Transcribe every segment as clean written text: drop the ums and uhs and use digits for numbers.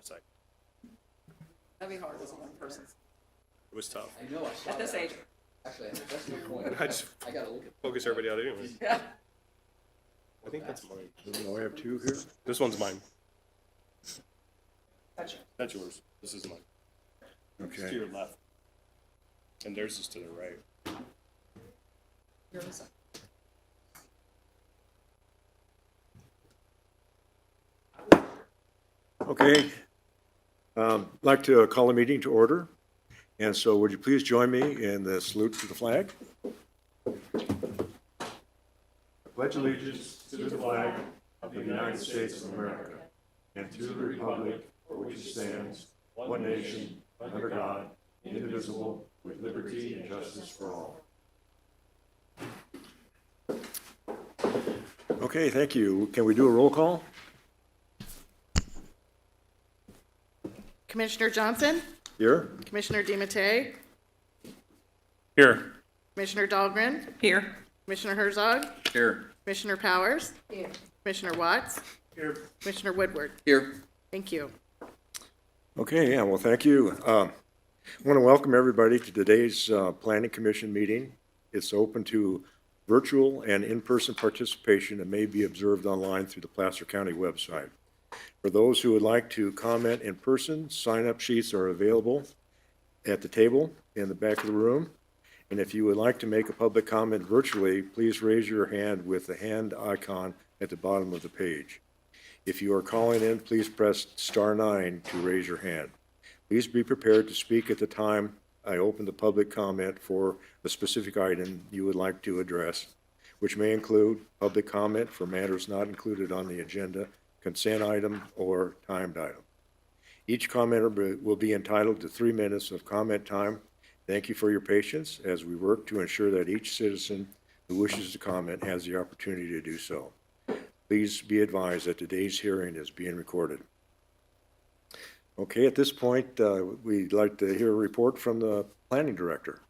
a second. That'd be hard as a one person It was tough. I know, I saw at this that. age. Actually, I think that's the point. I just I gotta look at. focus everybody out anyway. Yeah. I think that's mine. No, I have two here. This one's mine. Gotcha. That's yours. This is mine. It's to Okay. your left. And theirs is to the right. You're the same. Okay. Like to call the meeting to order. And so would you please join me in the salute to the flag? I pledge allegiance to the flag of the United States of America and to the republic for which it stands, one nation, under God, indivisible, with liberty and justice for all. Okay, thank you. Can we do a roll call? Commissioner Johnson, Here? Commissioner DiMattei, Here. Commissioner Dahlgren, Here. Commissioner Herzog, Here. Commissioner Powers, Commissioner Watts, Here. Commissioner Woodward. Here. Thank you. Okay, yeah, well, thank you. I want to welcome everybody to today's Planning Commission meeting. It's open to virtual and in-person participation and may be observed online through the Placer County website. For those who would like to comment in person, sign-up sheets are available at the table in the back of the room. And if you would like to make a public comment virtually, please raise your hand with the hand icon at the bottom of the page. If you are calling in, please press *9 to raise your hand. Please be prepared to speak at the time I open the public comment for the specific item you would like to address, which may include public comment for matters not included on the agenda, consent item, or timed item. Each commenter will be entitled to 3 minutes of comment time. Thank you for your patience as we work to ensure that each citizen who wishes to comment has the opportunity to do so. Please be advised that today's hearing is being recorded. Okay, at this point, we'd like to hear a report from the planning director.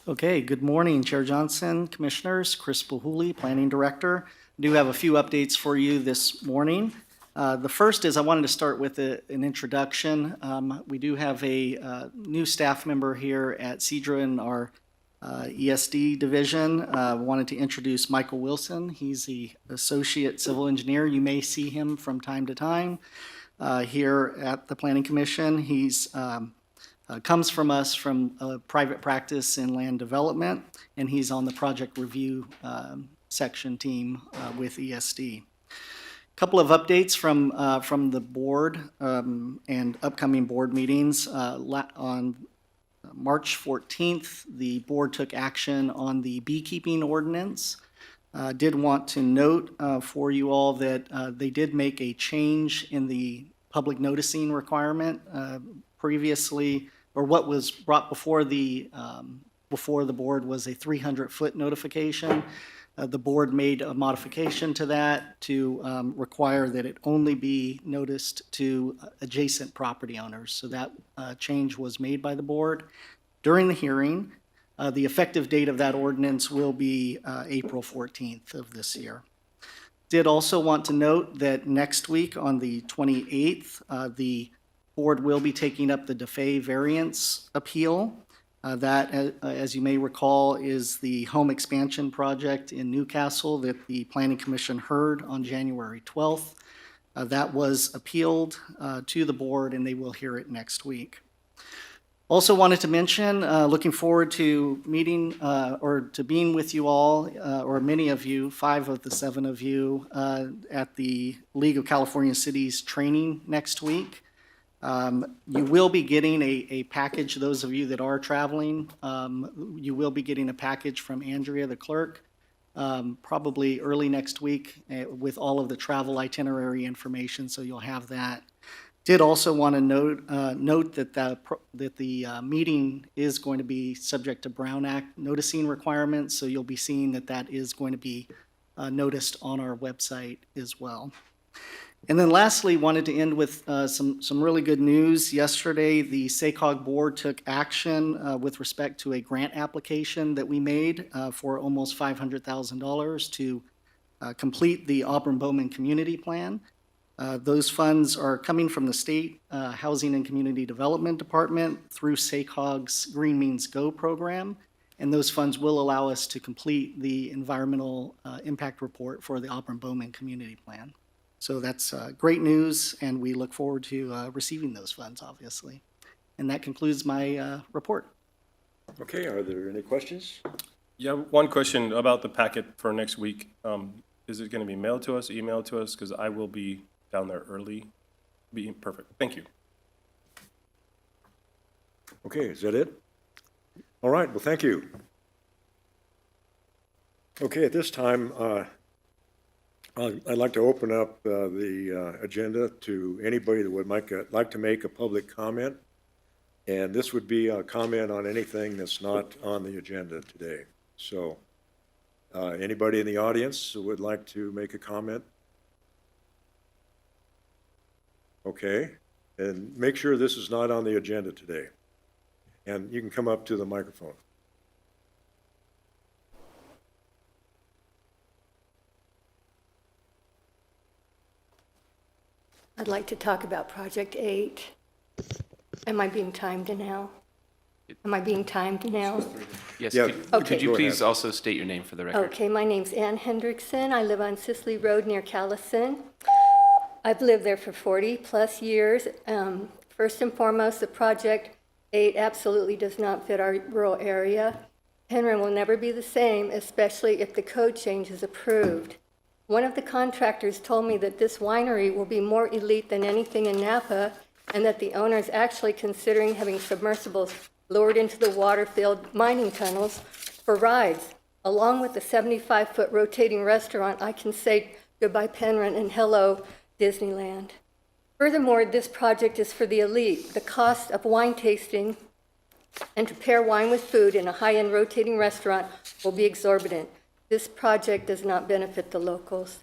Okay, good morning, Chair Johnson, Commissioners, Chris Bahuli, Planning Director. I do have a few updates for you this morning. The first is I wanted to start with an introduction. We do have a new staff member here at Cedra in our ESD division. Wanted to introduce Michael Wilson. He's the Associate Civil Engineer. You may see him from time to time here at the Planning Commission. He's comes from us from a private practice in land development, and he's on the project review section team with ESD. Couple of updates from the board and upcoming board meetings. On March 14th, the board took action on the beekeeping ordinance. Did want to note for you all that they did make a change in the public noticing requirement. Previously, or what was brought before the board was a 300-foot notification. The board made a modification to that to require that it only be noticed to adjacent property owners. So that change was made by the board during the hearing. The effective date of that ordinance will be April 14th of this year. Did also want to note that next week on the 28th, the board will be taking up the DeFay variance appeal. That, as you may recall, is the home expansion project in Newcastle that the Planning Commission heard on January 12th. That was appealed to the board, and they will hear it next week. Also wanted to mention, looking forward to meeting or to being with you all, or many of you, 5 of the 7 of you, at the League of California Cities training next week. You will be getting a package, those of you that are traveling. You will be getting a package from Andrea, the clerk, probably early next week with all of the travel itinerary information, so you'll have that. Did also want to note that the meeting is going to be subject to Brown Act noticing requirements, so you'll be seeing that is going to be noticed on our website as well. And then lastly, wanted to end with some really good news. Yesterday, the SACOG board took action with respect to a grant application that we made for almost $500,000 to complete the Auburn-Bowman Community Plan. Those funds are coming from the State Housing and Community Development Department through SACOG's Green Means Go program, and those funds will allow us to complete the environmental impact report for the Auburn-Bowman Community Plan. So that's great news, and we look forward to receiving those funds, obviously. And that concludes my report. Okay, are there any questions? Yeah, one question about the packet for next week. Is it going to be mailed to us, emailed to us? Because I will be down there early. Be perfect. Thank you. Okay, is that it? All right, well, thank you. Okay, at this time, I'd like to open up the agenda to anybody that would like to make a public comment. And this would be a comment on anything that's not on the agenda today. So, anybody in the audience who would like to make a comment? Okay, and make sure this is not on the agenda today. And you can come up to the microphone. I'd like to talk about Project 8. Am I being timed now? Am I being timed now? Yes, Yeah, could okay. you go please ahead. also state your name for the record? Okay, my name's Ann Hendrickson. I live on Sisley Road near Callison. I've lived there for 40-plus years. First and foremost, the Project 8 absolutely does not fit our rural area. Penryn will never be the same, especially if the code change is approved. One of the contractors told me that this winery will be more elite than anything in Napa, and that the owner is actually considering having submersibles lowered into the water-filled mining tunnels for rides. Along with the 75-foot rotating restaurant, I can say goodbye Penryn and hello Disneyland. Furthermore, this project is for the elite. The cost of wine tasting and to pair wine with food in a high-end rotating restaurant will be exorbitant. This project does not benefit the locals.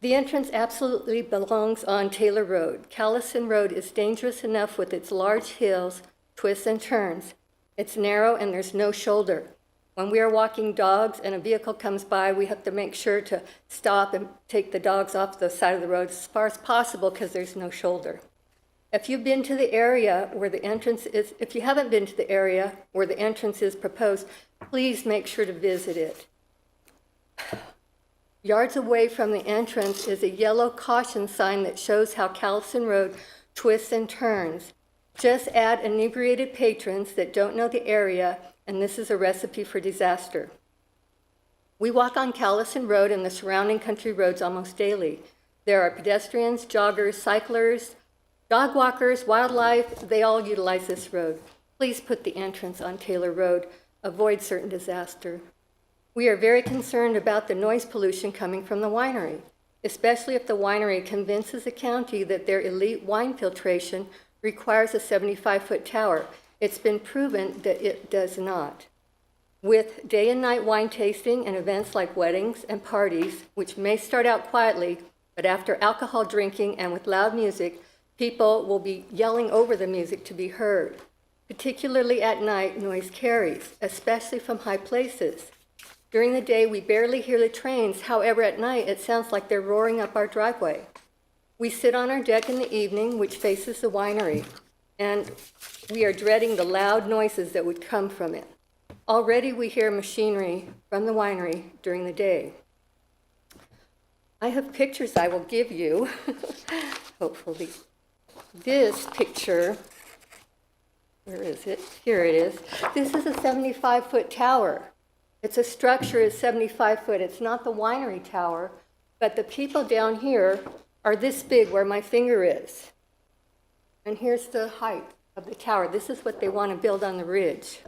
The entrance absolutely belongs on Taylor Road. Callison Road is dangerous enough with its large hills, twists, and turns. It's narrow and there's no shoulder. When we are walking dogs and a vehicle comes by, we have to make sure to stop and take the dogs off the side of the road as far as possible because there's no shoulder. If you've been to the area where the entrance is, if you haven't been to the area where the entrance is proposed, please make sure to visit it. Yards away from the entrance is a yellow caution sign that shows how Callison Road twists and turns. Just add inebriated patrons that don't know the area, and this is a recipe for disaster. We walk on Callison Road and the surrounding country roads almost daily. There are pedestrians, joggers, cyclers, dog walkers, wildlife. They all utilize this road. Please put the entrance on Taylor Road. Avoid certain disaster. We are very concerned about the noise pollution coming from the winery, especially if the winery convinces the county that their elite wine filtration requires a 75-foot tower. It's been proven that it does not. With day and night wine tasting and events like weddings and parties, which may start out quietly, but after alcohol drinking and with loud music, people will be yelling over the music to be heard. Particularly at night, noise carries, especially from high places. During the day, we barely hear the trains. However, at night, it sounds like they're roaring up our driveway. We sit on our deck in the evening, which faces the winery, and we are dreading the loud noises that would come from it. Already, we hear machinery from the winery during the day. I have pictures I will give you, hopefully. This picture, where is it? Here it is. This is a 75-foot tower. It's a structure is 75 foot. It's not the winery tower, but the people down here are this big where my finger is. And here's the height of the tower. This is what they want to build on the ridge.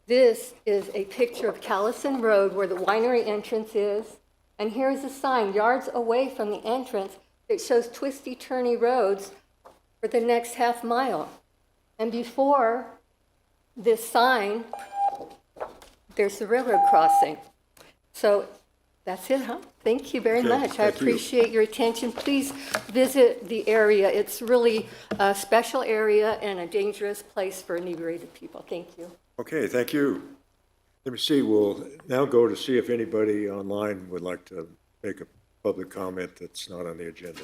This is a picture of Callison Road where the winery entrance is. And here's a sign yards away from the entrance that shows twisty, turny roads for the next half mile. And before this sign, there's the railroad crossing. So that's it, huh? Thank you very Okay, much. I thank you. appreciate your attention. Please visit the area. It's really a special area and a dangerous place for inebriated people. Thank you. Okay, thank you. Let me see, we'll now go to see if anybody online would like to make a public comment that's not on the agenda.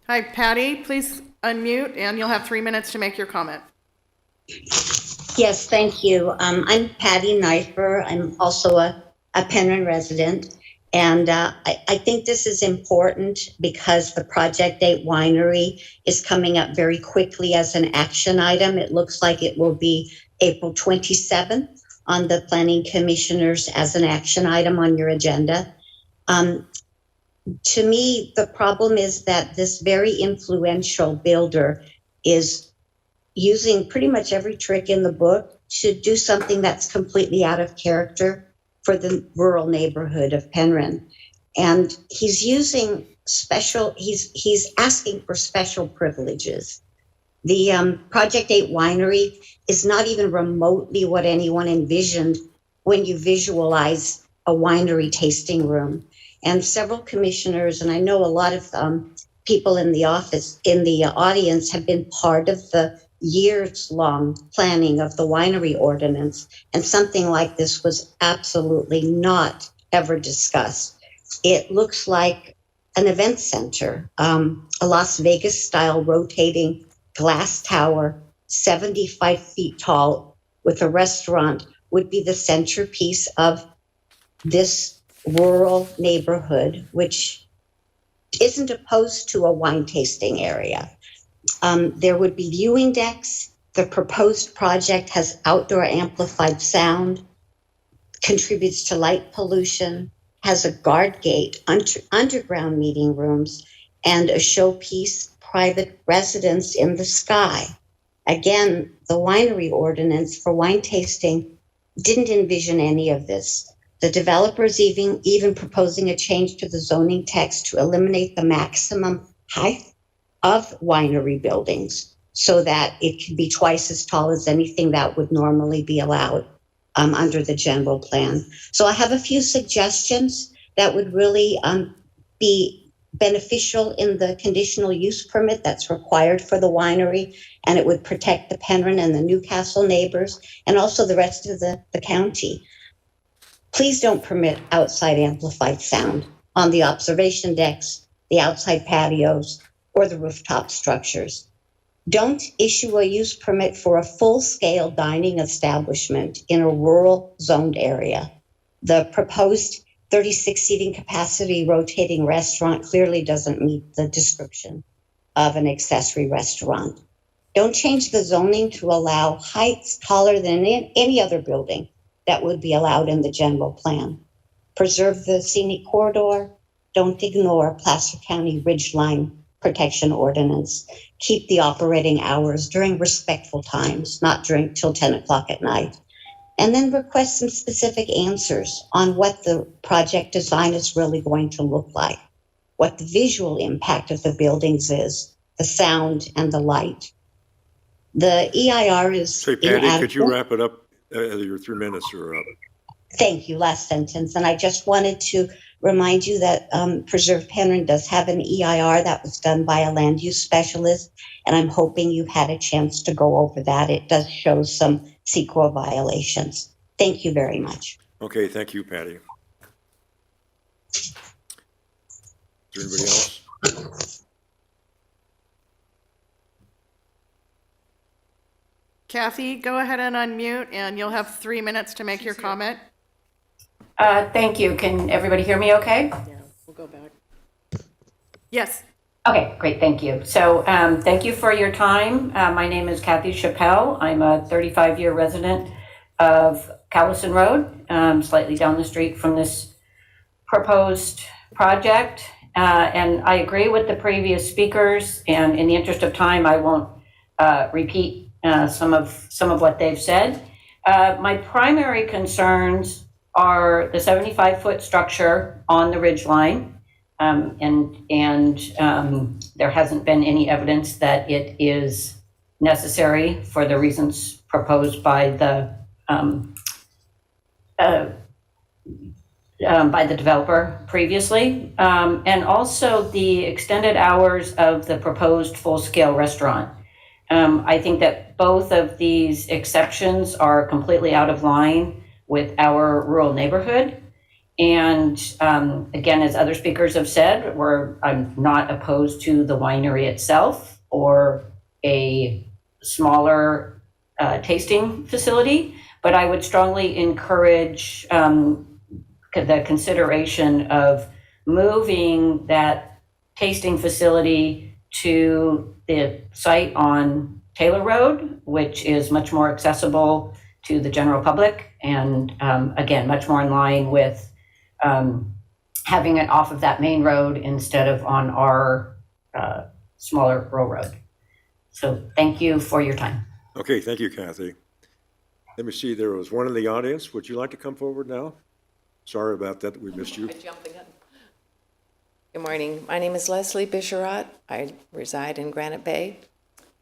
Hi, Patty, please unmute, and you'll have 3 minutes to make your comment. Yes, thank you. I'm Patty Knifer. I'm also a Penryn resident. And I think this is important because the Project 8 Winery is coming up very quickly as an action item. It looks like it will be April 27th on the Planning Commissioners as an action item on your agenda. To me, the problem is that this very influential builder is using pretty much every trick in the book to do something that's completely out of character for the rural neighborhood of Penryn. And he's using he's asking for special privileges. The Project 8 Winery is not even remotely what anyone envisioned when you visualize a winery tasting room. And several commissioners, and I know a lot of people in the audience have been part of the years-long planning of the winery ordinance, and something like this was absolutely not ever discussed. It looks like an event center, a Las Vegas-style rotating glass tower, 75 feet tall, with a restaurant would be the centerpiece of this rural neighborhood, which isn't opposed to a wine tasting area. There would be viewing decks. The proposed project has outdoor amplified sound, contributes to light pollution, has a guard gate, underground meeting rooms, and a showpiece private residence in the sky. Again, the winery ordinance for wine tasting didn't envision any of this. The developers even proposing a change to the zoning text to eliminate the maximum height of winery buildings so that it can be twice as tall as anything that would normally be allowed under the general plan. So I have a few suggestions that would really be beneficial in the conditional use permit that's required for the winery, and it would protect the Penryn and the Newcastle neighbors and also the rest of the county. Please don't permit outside amplified sound on the observation decks, the outside patios, or the rooftop structures. Don't issue a use permit for a full-scale dining establishment in a rural zoned area. The proposed 36 seating capacity rotating restaurant clearly doesn't meet the description of an accessory restaurant. Don't change the zoning to allow heights taller than any other building that would be allowed in the general plan. Preserve the scenic corridor. Don't ignore Placer County Ridgeline Protection Ordinance. Keep the operating hours during respectful times, not till 10 o'clock at night. And then request some specific answers on what the project design is really going to look like, what the visual impact of the buildings is, the sound and the light. The EIR is Say, Patty, inadequate. could you wrap it up? Your 3 minutes are up. Thank you. Last sentence. And I just wanted to remind you that Preserve Penryn does have an EIR that was done by a land use specialist, and I'm hoping you've had a chance to go over that. It does show some CEQA violations. Thank you very much. Okay, thank you, Patty. Is there anybody else? Kathy, go ahead and unmute, and you'll have 3 minutes to make your comment. Thank you. Can everybody hear me okay? Yeah, we'll go back. Yes. Okay, great. Thank you. So thank you for your time. My name is Kathy Chappelle. I'm a 35-year resident of Callison Road, slightly down the street from this proposed project. And I agree with the previous speakers, and in the interest of time, I won't repeat some of what they've said. My primary concerns are the 75-foot structure on the ridgeline, and there hasn't been any evidence that it is necessary for the reasons proposed by the developer previously, and also the extended hours of the proposed full-scale restaurant. I think that both of these exceptions are completely out of line with our rural neighborhood. And again, as other speakers have said, I'm not opposed to the winery itself or a smaller tasting facility, but I would strongly encourage the consideration of moving that tasting facility to the site on Taylor Road, which is much more accessible to the general public and again, much more in line with having it off of that main road instead of on our smaller rural road. So thank you for your time. Okay, thank you, Kathy. Let me see, there was one in the audience. Would you like to come forward now? Sorry about that, we missed you. Good morning. My name is Leslie Bisharat. I reside in Granite Bay.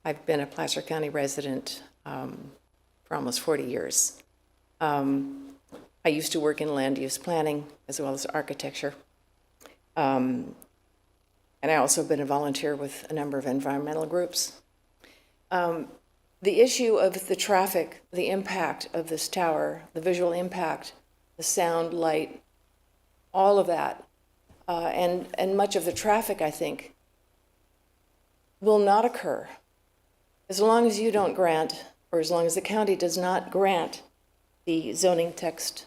I've been a Placer County resident for almost 40 years. I used to work in land use planning as well as architecture. And I also have been a volunteer with a number of environmental groups. The issue of the traffic, the impact of this tower, the visual impact, the sound, light, all of that, and much of the traffic, I think, will not occur as long as you don't grant, or as long as the county does not grant the zoning text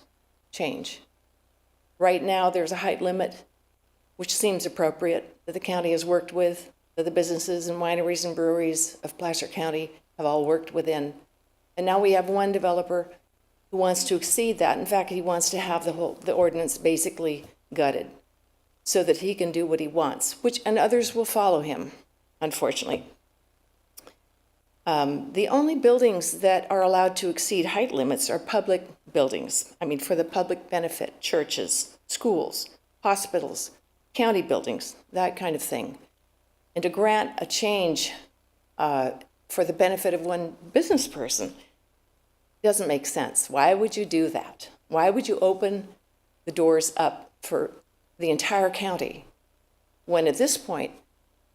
change. Right now, there's a height limit, which seems appropriate, that the county has worked with, that the businesses and wineries and breweries of Placer County have all worked within. And now we have one developer who wants to exceed that. In fact, he wants to have the ordinance basically gutted so that he can do what he wants, and others will follow him, unfortunately. The only buildings that are allowed to exceed height limits are public buildings. I mean, for the public benefit, churches, schools, hospitals, county buildings, that kind of thing. And to grant a change for the benefit of one business person doesn't make sense. Why would you do that? Why would you open the doors up for the entire county when at this point,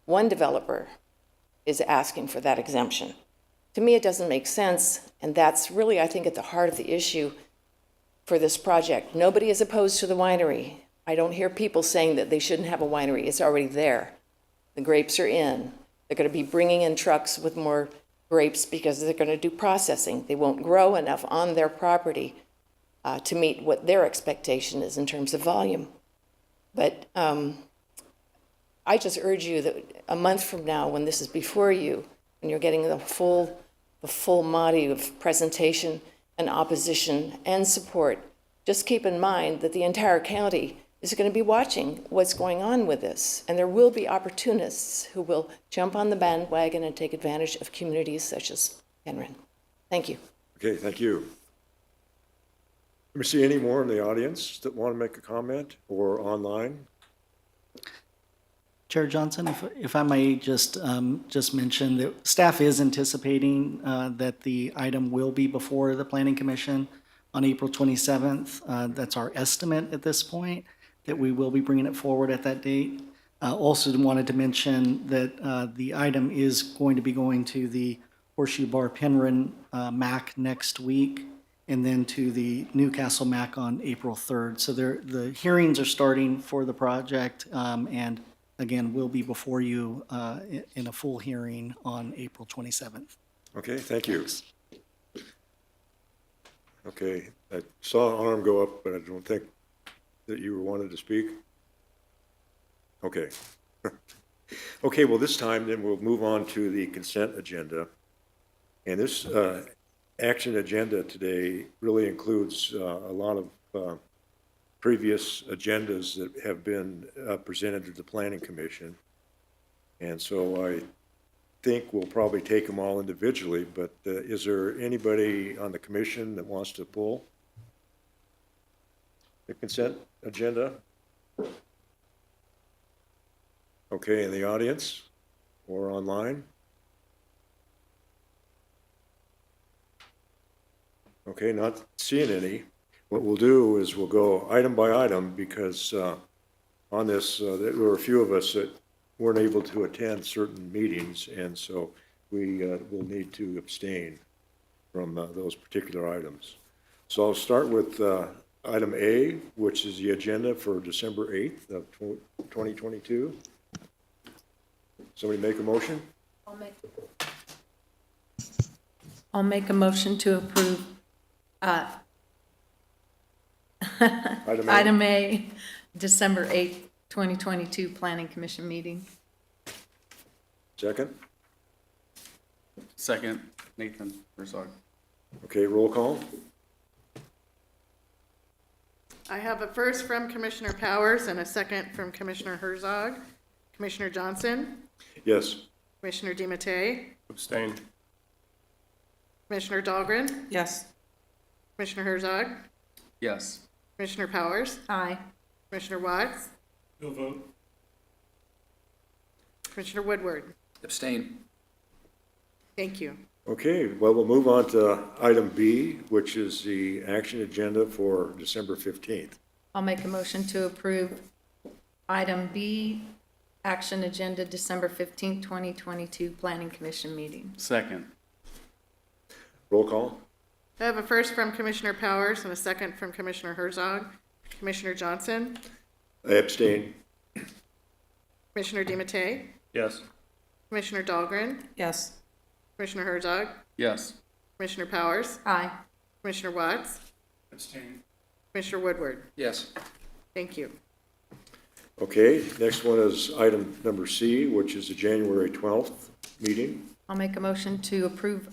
one developer is asking for that exemption? To me, it doesn't make sense, and that's really, I think, at the heart of the issue for this project. Nobody is opposed to the winery. I don't hear people saying that they shouldn't have a winery. It's already there. The grapes are in. They're going to be bringing in trucks with more grapes because they're going to do processing. They won't grow enough on their property to meet what their expectation is in terms of volume. But I just urge you that a month from now, when this is before you, and you're getting the full body of presentation and opposition and support, just keep in mind that the entire county is going to be watching what's going on with this. And there will be opportunists who will jump on the bandwagon and take advantage of communities such as Penryn. Thank you. Okay, thank you. Let me see any more in the audience that want to make a comment or online? Chair Johnson, if I may just mention that staff is anticipating that the item will be before the Planning Commission on April 27th. That's our estimate at this point, that we will be bringing it forward at that date. Also wanted to mention that the item is going to be going to the Horseshoe Bar Penryn MAC next week, and then to the Newcastle MAC on April 3rd. So the hearings are starting for the project, and again, we'll be before you in a full hearing on April 27th. Okay, thank you. Okay, I saw an arm go up, but I don't think that you wanted to speak. Okay. Okay, well, this time then we'll move on to the consent agenda. And this action agenda today really includes a lot of previous agendas that have been presented to the Planning Commission. And so I think we'll probably take them all individually, but is there anybody on the commission that wants to pull the consent agenda? Okay, in the audience or online? Okay, not seeing any. What we'll do is we'll go item by item because on this, there were a few of us that weren't able to attend certain meetings, and so we will need to abstain from those particular items. So I'll start with item A, which is the agenda for December 8th of 2022. Somebody make a motion? I'll make a motion to approve Item A. item A, December 8th, 2022 Planning Commission meeting. Second? Second, Nathan Herzog. Okay, roll call? I have a first from Commissioner Powers and a second from Commissioner Herzog. Commissioner Johnson, Yes. Commissioner DiMattei, Abstain. Commissioner Dahlgren, Yes. Commissioner Herzog, Yes. Commissioner Powers, Aye. Commissioner Watts, No vote. Commissioner Woodward. Abstain. Thank you. Okay, well, we'll move on to item B, which is the action agenda for December 15th. I'll make a motion to approve item B, action agenda, December 15th, 2022 Planning Commission meeting. Second. Roll call? I have a first from Commissioner Powers and a second from Commissioner Herzog. Commissioner Johnson, I abstain. Commissioner DiMattei, Yes. Commissioner Dahlgren, Yes. Commissioner Herzog, Yes. Commissioner Powers, Aye. Commissioner Watts, Abstain. Commissioner Woodward. Yes. Thank you. Okay, next one is item number C, which is the January 12th meeting. I'll make a motion to approve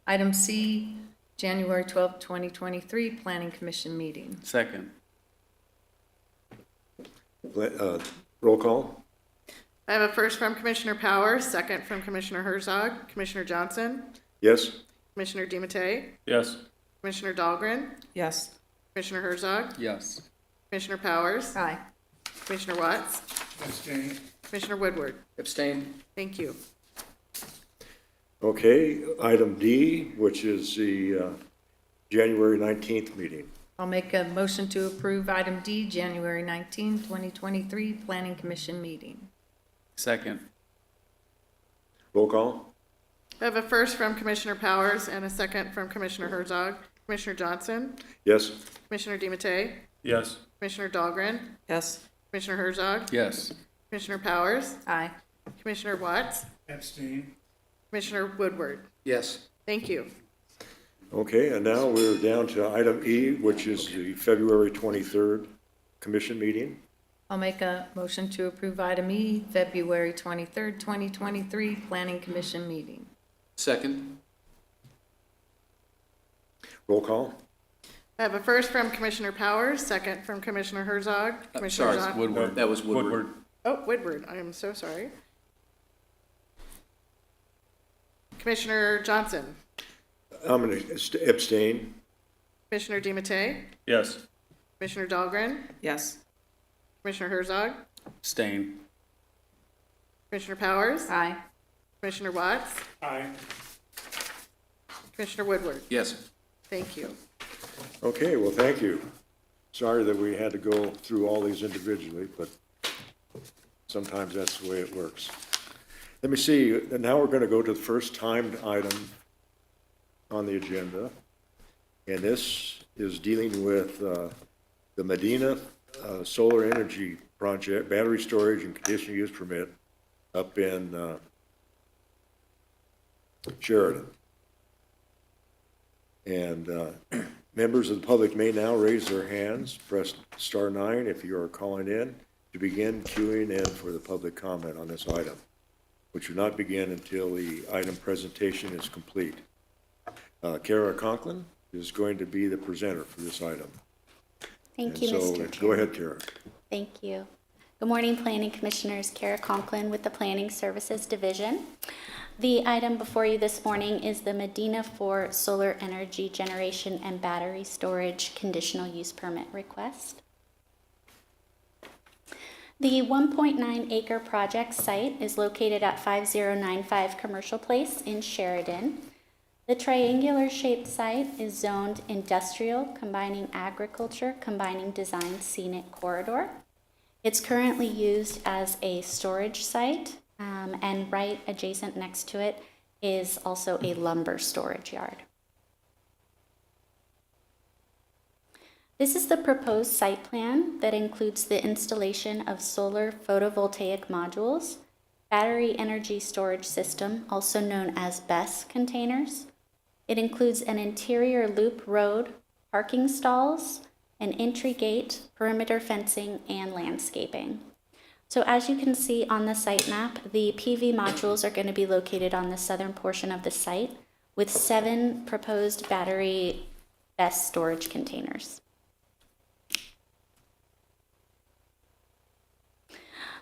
item C, January 12th, 2023 Planning Commission meeting. Second. Roll call? I have a first from Commissioner Powers, second from Commissioner Herzog. Commissioner Johnson, Yes? Commissioner DiMattei, Yes. Commissioner Dahlgren, Yes. Commissioner Herzog, Yes. Commissioner Powers, Aye. Commissioner Watts, Abstain. Commissioner Woodward. Abstain. Thank you. Okay, item D, which is the January 19th meeting. I'll make a motion to approve item D, January 19th, 2023 Planning Commission meeting. Second. Roll call? I have a first from Commissioner Powers and a second from Commissioner Herzog. Commissioner Johnson, Yes? Commissioner DiMattei, Yes. Commissioner Dahlgren, Yes. Commissioner Herzog, Yes. Commissioner Powers, Aye. Commissioner Watts, Abstain. Commissioner Woodward. Yes. Thank you. Okay, and now we're down to item E, which is the February 23rd commission meeting. I'll make a motion to approve item E, February 23rd, 2023 Planning Commission meeting. Second. Roll call? I have a first from Commissioner Powers, second from Commissioner Herzog. Commissioner Sorry, John- Woodward. That was Woodward. Oh, Woodward, I am so sorry. Commissioner Johnson, I'm going to abstain. Commissioner DiMattei, Yes. Commissioner Dahlgren, Yes. Commissioner Herzog, Abstain. Commissioner Powers, Aye. Commissioner Watts, Aye. Commissioner Woodward. Yes. Thank you. Okay, well, thank you. Sorry that we had to go through all these individually, but sometimes that's the way it works. Let me see, now we're going to go to the first timed item on the agenda. And this is dealing with the Medina Solar Energy Project, battery storage and conditional use permit up in Sheridan. And members of the public may now raise their hands, press star 9 if you are calling in to begin queuing in for the public comment on this item, which will not begin until the item presentation is complete. Kara Conklin is going to be the presenter for this item. Thank you, And so, Mr. Chair. go ahead, Kara. Thank you. Good morning, Planning Commissioners. Kara Conklin with the Planning Services Division. The item before you this morning is the Medina 4 Solar Energy Generation and Battery Storage Conditional Use Permit request. The 1.9 acre project site is located at 5095 Commercial Place in Sheridan. The triangular shaped site is zoned industrial, combining agriculture, combining design scenic corridor. It's currently used as a storage site, and right adjacent next to it is also a lumber storage yard. This is the proposed site plan that includes the installation of solar photovoltaic modules, battery energy storage system, also known as BESS containers. It includes an interior loop road, parking stalls, an entry gate, perimeter fencing, and landscaping. So as you can see on the site map, the PV modules are going to be located on the southern portion of the site with 7 proposed battery BESS storage containers.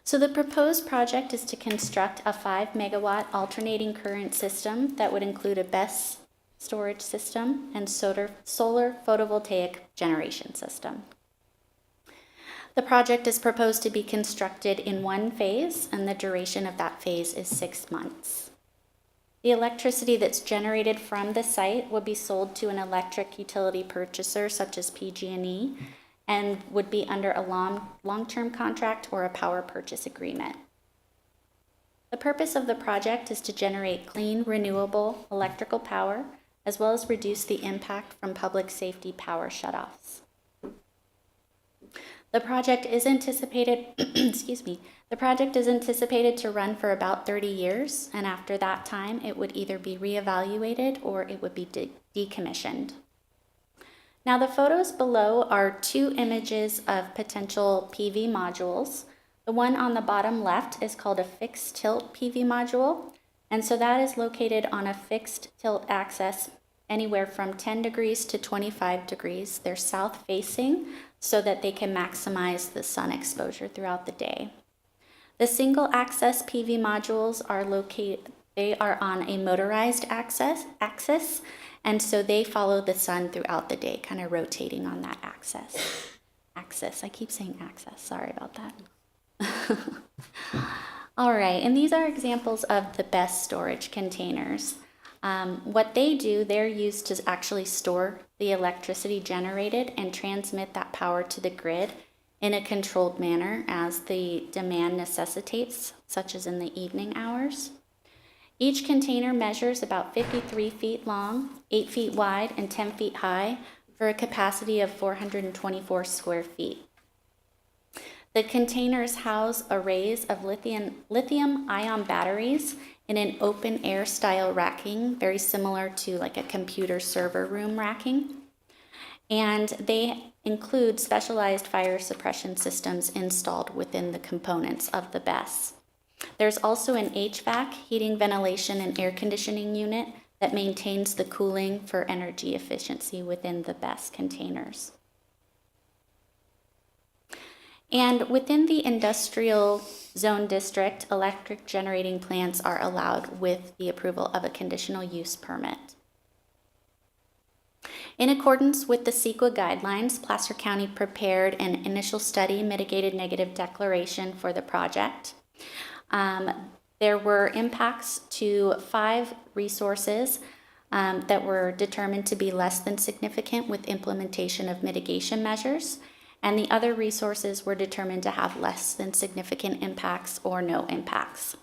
So the proposed project is to construct a 5 megawatt alternating current system that would include a BESS storage system and solar photovoltaic generation system. The project is proposed to be constructed in 1 phase, and the duration of that phase is 6 months. The electricity that's generated from the site would be sold to an electric utility purchaser such as PG&E, and would be under a long-term contract or a power purchase agreement. The purpose of the project is to generate clean, renewable electrical power, as well as reduce the impact from public safety power shutoffs. The project is anticipated, the project is anticipated to run for about 30 years, and after that time, it would either be reevaluated or it would be decommissioned. Now, the photos below are 2 images of potential PV modules. The one on the bottom left is called a fixed tilt PV module, and so that is located on a fixed tilt axis anywhere from 10 degrees to 25 degrees. They're south facing so that they can maximize the sun exposure throughout the day. The single axis PV modules are on a motorized axis, and so they follow the sun throughout the day, kind of rotating on that axis. I keep saying axis, sorry about that. All right, and these are examples of the BESS storage containers. What they do, they're used to actually store the electricity generated and transmit that power to the grid in a controlled manner as the demand necessitates, such as in the evening hours. Each container measures about 53 feet long, 8 feet wide, and 10 feet high for a capacity of 424 square feet. The containers house arrays of lithium-ion batteries in an open-air style racking, very similar to like a computer server room racking. And they include specialized fire suppression systems installed within the components of the BESS. There's also an HVAC, heating, ventilation, and air conditioning unit that maintains the cooling for energy efficiency within the BESS containers. And within the industrial zone district, electric generating plants are allowed with the approval of a conditional use permit. In accordance with the CEQA guidelines, Placer County prepared an initial study mitigated negative declaration for the project. There were impacts to 5 resources that were determined to be less than significant with implementation of mitigation measures, and the other resources were determined to have less than significant impacts or no impacts.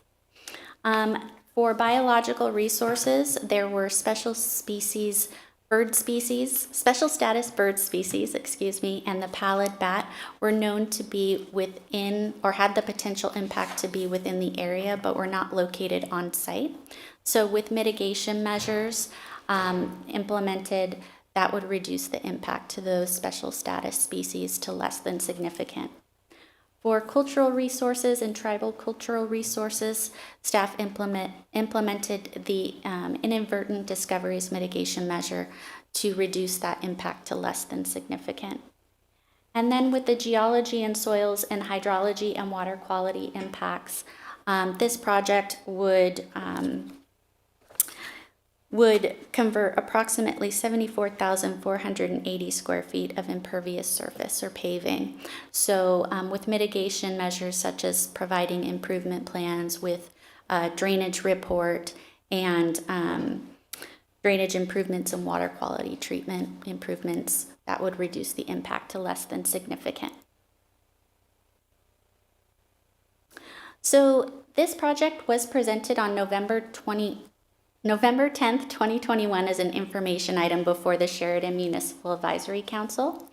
For biological resources, there were special status bird species, and the pallid bat were known to be within, or had the potential impact to be within the area, but were not located on site. So with mitigation measures implemented, that would reduce the impact to those special status species to less than significant. For cultural resources and tribal cultural resources, staff implemented the inadvertent discoveries mitigation measure to reduce that impact to less than significant. And then with the geology and soils and hydrology and water quality impacts, this project would convert approximately 74,480 square feet of impervious surface or paving. So with mitigation measures such as providing improvement plans with drainage report and drainage improvements and water quality treatment improvements, that would reduce the impact to less than significant. So this project was presented on November November 10th, 2021 is an information item before the Sheridan Municipal Advisory Council.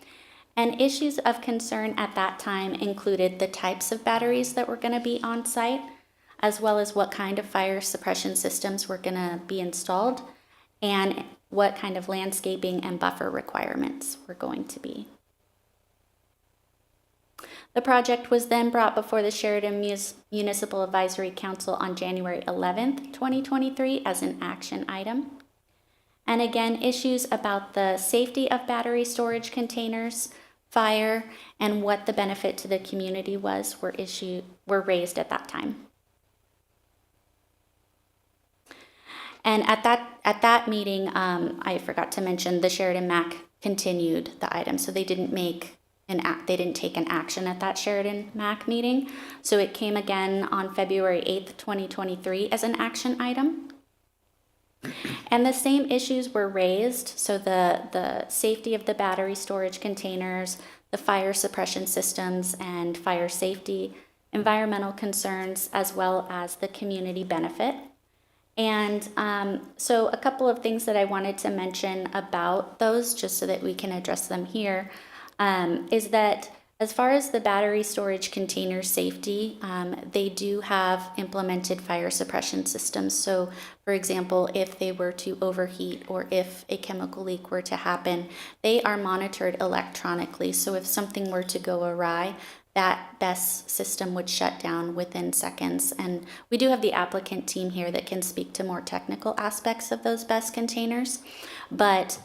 And issues of concern at that time included the types of batteries that were going to be on site, as well as what kind of fire suppression systems were going to be installed, and what kind of landscaping and buffer requirements were going to be. The project was then brought before the Sheridan Municipal Advisory Council on January 11th, 2023 as an action item. And again, issues about the safety of battery storage containers, fire, and what the benefit to the community was were raised at that time. And at that meeting, I forgot to mention the Sheridan MAC continued the item, so they didn't take an action at that Sheridan MAC meeting. So it came again on February 8th, 2023 as an action item. And the same issues were raised. So the safety of the battery storage containers, the fire suppression systems and fire safety, environmental concerns, as well as the community benefit. And so a couple of things that I wanted to mention about those, just so that we can address them here, is that as far as the battery storage container safety, they do have implemented fire suppression systems. So, for example, if they were to overheat or if a chemical leak were to happen, they are monitored electronically. So if something were to go awry, that BESS system would shut down within seconds. And we do have the applicant team here that can speak to more technical aspects of those BESS containers. But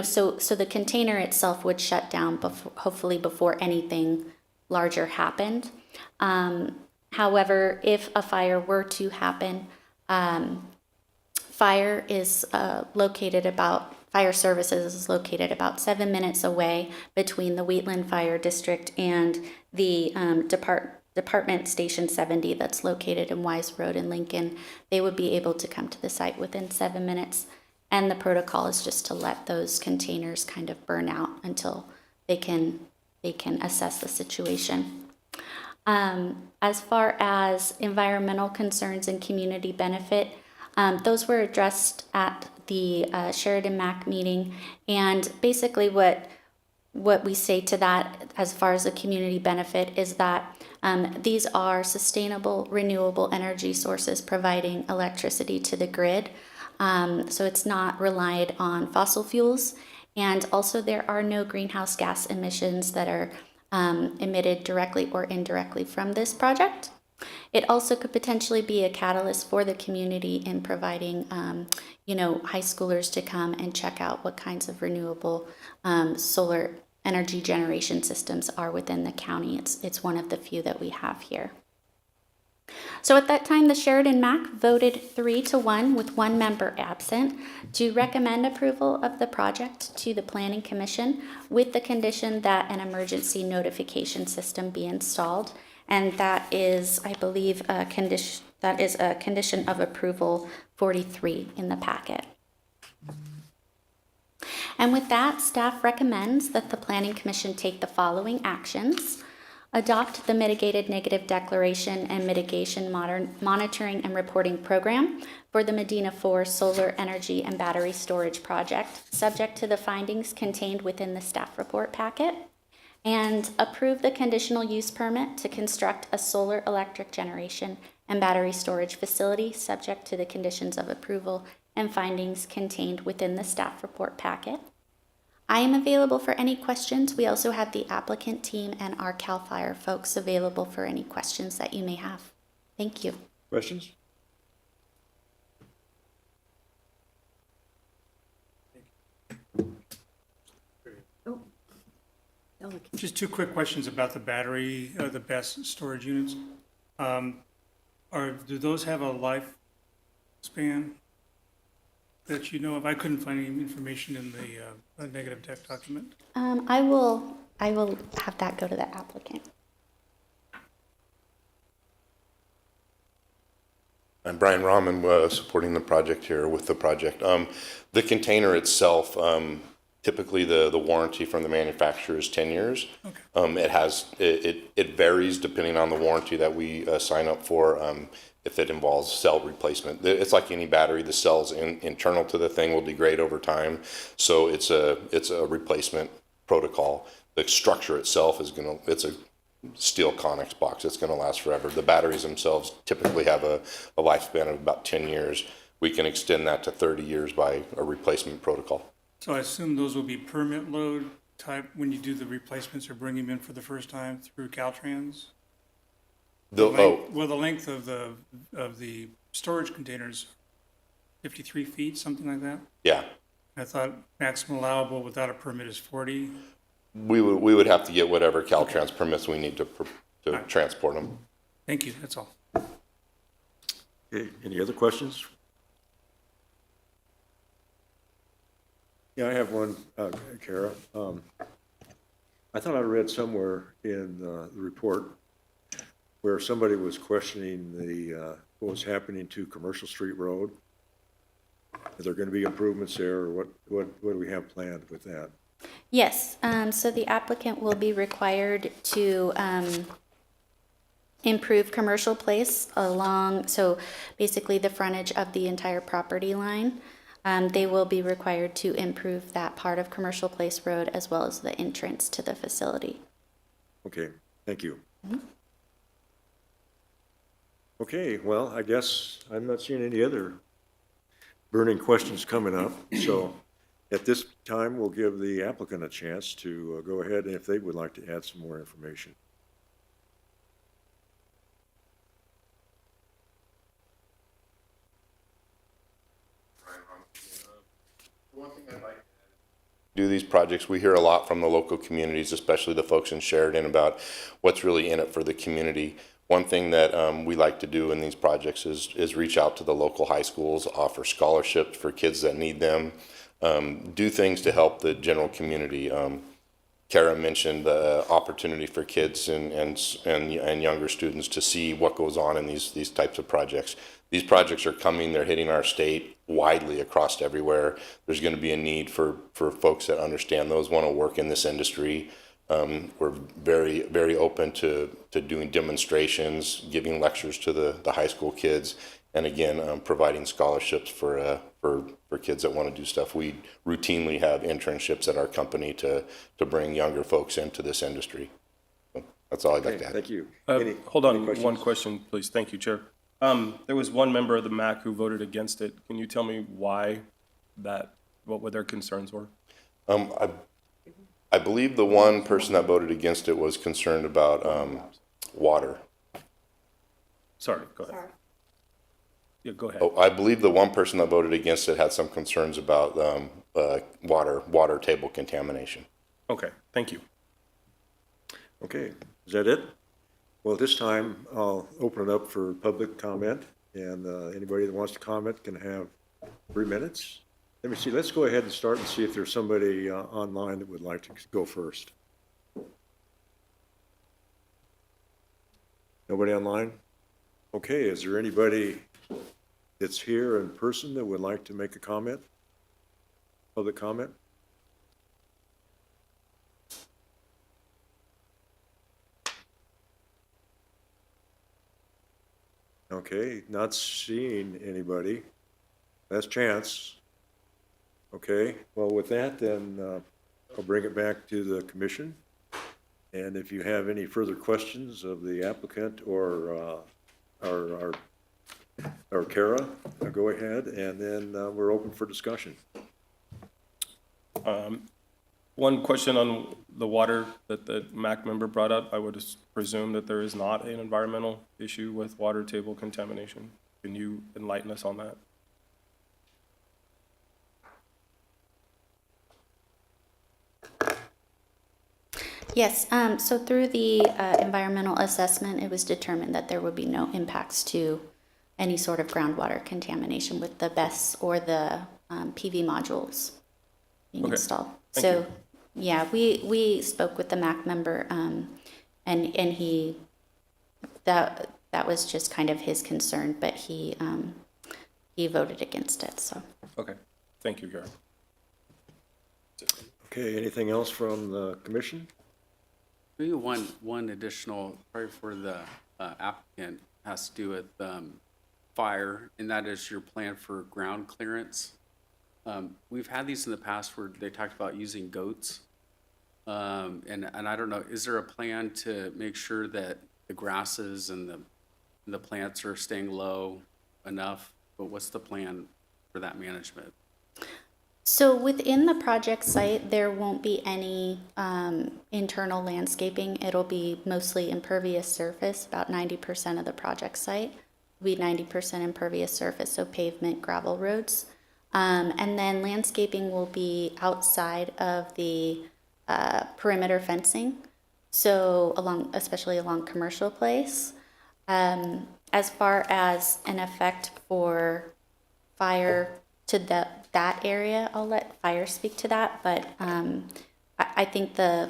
so the container itself would shut down hopefully before anything larger happened. However, if a fire were to happen, fire services is located about 7 minutes away between the Wheatland Fire District and the Department Station 70 that's located in Wise Road in Lincoln. They would be able to come to the site within 7 minutes. And the protocol is just to let those containers kind of burn out until they can assess the situation. As far as environmental concerns and community benefit, those were addressed at the Sheridan MAC meeting. And basically what we say to that as far as the community benefit is that these are sustainable, renewable energy sources providing electricity to the grid. So it's not relied on fossil fuels. And also there are no greenhouse gas emissions that are emitted directly or indirectly from this project. It also could potentially be a catalyst for the community in providing, high schoolers to come and check out what kinds of renewable solar energy generation systems are within the county. It's one of the few that we have here. So at that time, the Sheridan MAC voted 3-1 with one member absent to recommend approval of the project to the Planning Commission with the condition that an emergency notification system be installed. And that is, I believe, a condition of approval 43 in the packet. And with that, staff recommends that the Planning Commission take the following actions. Adopt the Mitigated Negative Declaration and Mitigation Monitoring and Reporting Program for the Medina 4 Solar Energy and Battery Storage Project, subject to the findings contained within the staff report packet. And approve the conditional use permit to construct a solar electric generation and battery storage facility, subject to the conditions of approval and findings contained within the staff report packet. I am available for any questions. We also have the applicant team and our CAL FIRE folks available for any questions that you may have. Thank you. Questions? Just two quick questions about the battery, the BESS storage units. Do those have a lifespan that you know of? I couldn't find any information in the negative deck document. I will have that go to the applicant. I'm Brian Rahman, supporting the project here with the project. The container itself typically the warranty from the manufacturer is 10 years. It varies depending on the warranty that we sign up for. If it involves cell replacement, it's like any battery. The cells internal to the thing will degrade over time, so it's a replacement protocol. The structure itself it's a steel Conex box. It's going to last forever. The batteries themselves typically have a lifespan of about 10 years. We can extend that to 30 years by a replacement protocol. So I assume those will be permit load type when you do the replacements or bring them in for the first time through Caltrans? Well, the length of the storage containers, 53 feet, something like that? Yeah. I thought maximum allowable without a permit is 40. We would have to get whatever Caltrans permits we need to transport them. Thank you, that's all. Okay, any other questions? Yeah, I have one, Kara. I thought I read somewhere in the report where somebody was questioning what was happening to Commercial Street Road. Are there going to be improvements there, or what do we have planned with that? Yes, so the applicant will be required to improve Commercial Place along, so basically the frontage of the entire property line. They will be required to improve that part of Commercial Place Road as well as the entrance to the facility. Okay, thank you. Okay, well, I guess I'm not seeing any other burning questions coming up. So at this time, we'll give the applicant a chance to go ahead if they would like to add some more information. Do these projects, we hear a lot from the local communities, especially the folks in Sheridan, about what's really in it for the community. One thing that we like to do in these projects is reach out to the local high schools, offer scholarships for kids that need them, do things to help the general community. Kara mentioned the opportunity for kids and younger students to see what goes on in these types of projects. These projects are coming, they're hitting our state widely across everywhere. There's going to be a need for folks that understand those, want to work in this industry. We're very, very open to doing demonstrations, giving lectures to the high school kids, and again, providing scholarships for kids that want to do stuff. We routinely have internships at our company to bring younger folks into this industry. So that's all I'd like to add. Thank you. Hold on, one question, please. Thank you, Chair. There was one member of the MAC who voted against it. Can you tell me why what their concerns were? I believe the one person that voted against it was concerned about water. Sorry, go ahead. Yeah, go ahead. Oh, I believe the one person that voted against it had some concerns about water table contamination. Okay, thank you. Okay, is that it? Well, at this time, I'll open it up for public comment, and anybody that wants to comment can have 3 minutes. Let me see, let's go ahead and start and see if there's somebody online that would like to go first. Nobody online? Okay, is there anybody that's here in person that would like to make a comment? Public comment? Okay, not seeing anybody. Last chance. Okay, well, with that, then I'll bring it back to the commission. And if you have any further questions of the applicant or Kara, go ahead, and then we're open for discussion. One question on the water that the MAC member brought up. I would presume that there is not an environmental issue with water table contamination. Can you enlighten us on that? Yes, so through the environmental assessment, it was determined that there would be no impacts to any sort of groundwater contamination with the BESS or the PV modules being installed. Thank you. Yeah, we spoke with the MAC member, and he that was just kind of his concern, but he voted against it. So okay, thank you, Karen. Okay, anything else from the commission? Maybe one additional, probably for the applicant, has to do with fire, and that is your plan for ground clearance. We've had these in the past where they talked about using goats. And I don't know, is there a plan to make sure that the grasses and the plants are staying low enough? But what's the plan for that management? So within the project site, there won't be any internal landscaping. It'll be mostly impervious surface. About 90% of the project site will be 90% impervious surface, so pavement, gravel roads. And then landscaping will be outside of the perimeter fencing, so especially along Commercial Place. As far as an effect for fire to that area, I'll let fire speak to that, but I think the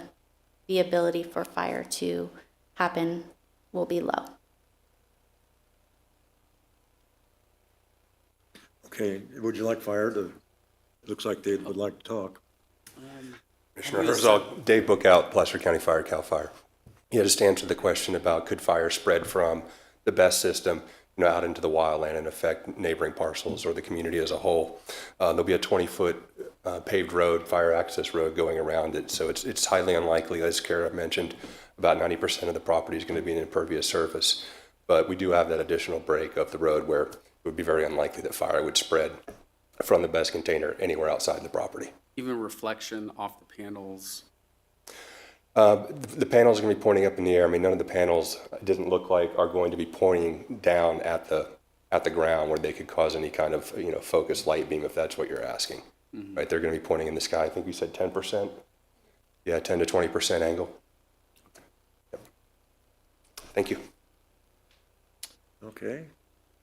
ability for fire to happen will be low. Okay, would you like fire to, looks like they would like to talk. Commissioner Herzog, Dave Bookout, Placer County Fire, CAL FIRE. Yeah, just to answer the question about could fire spread from the BEST system, out into the wildland and affect neighboring parcels or the community as a whole. There'll be a 20-foot paved road, fire access road going around it. So it's highly unlikely, as Kara mentioned, about 90% of the property is going to be an impervious surface. But we do have that additional break of the road where it would be very unlikely that fire would spread from the BEST container anywhere outside the property. Even reflection off the panels? The panels are going to be pointing up in the air. I mean, none of the panels, it doesn't look like, are going to be pointing down at the ground where they could cause any kind of, focused light beam, if that's what you're asking. Mm-hmm. Right? They're going to be pointing in the sky. I think we said 10%. Yeah, 10 to 20% angle. Yep. Thank you. Okay.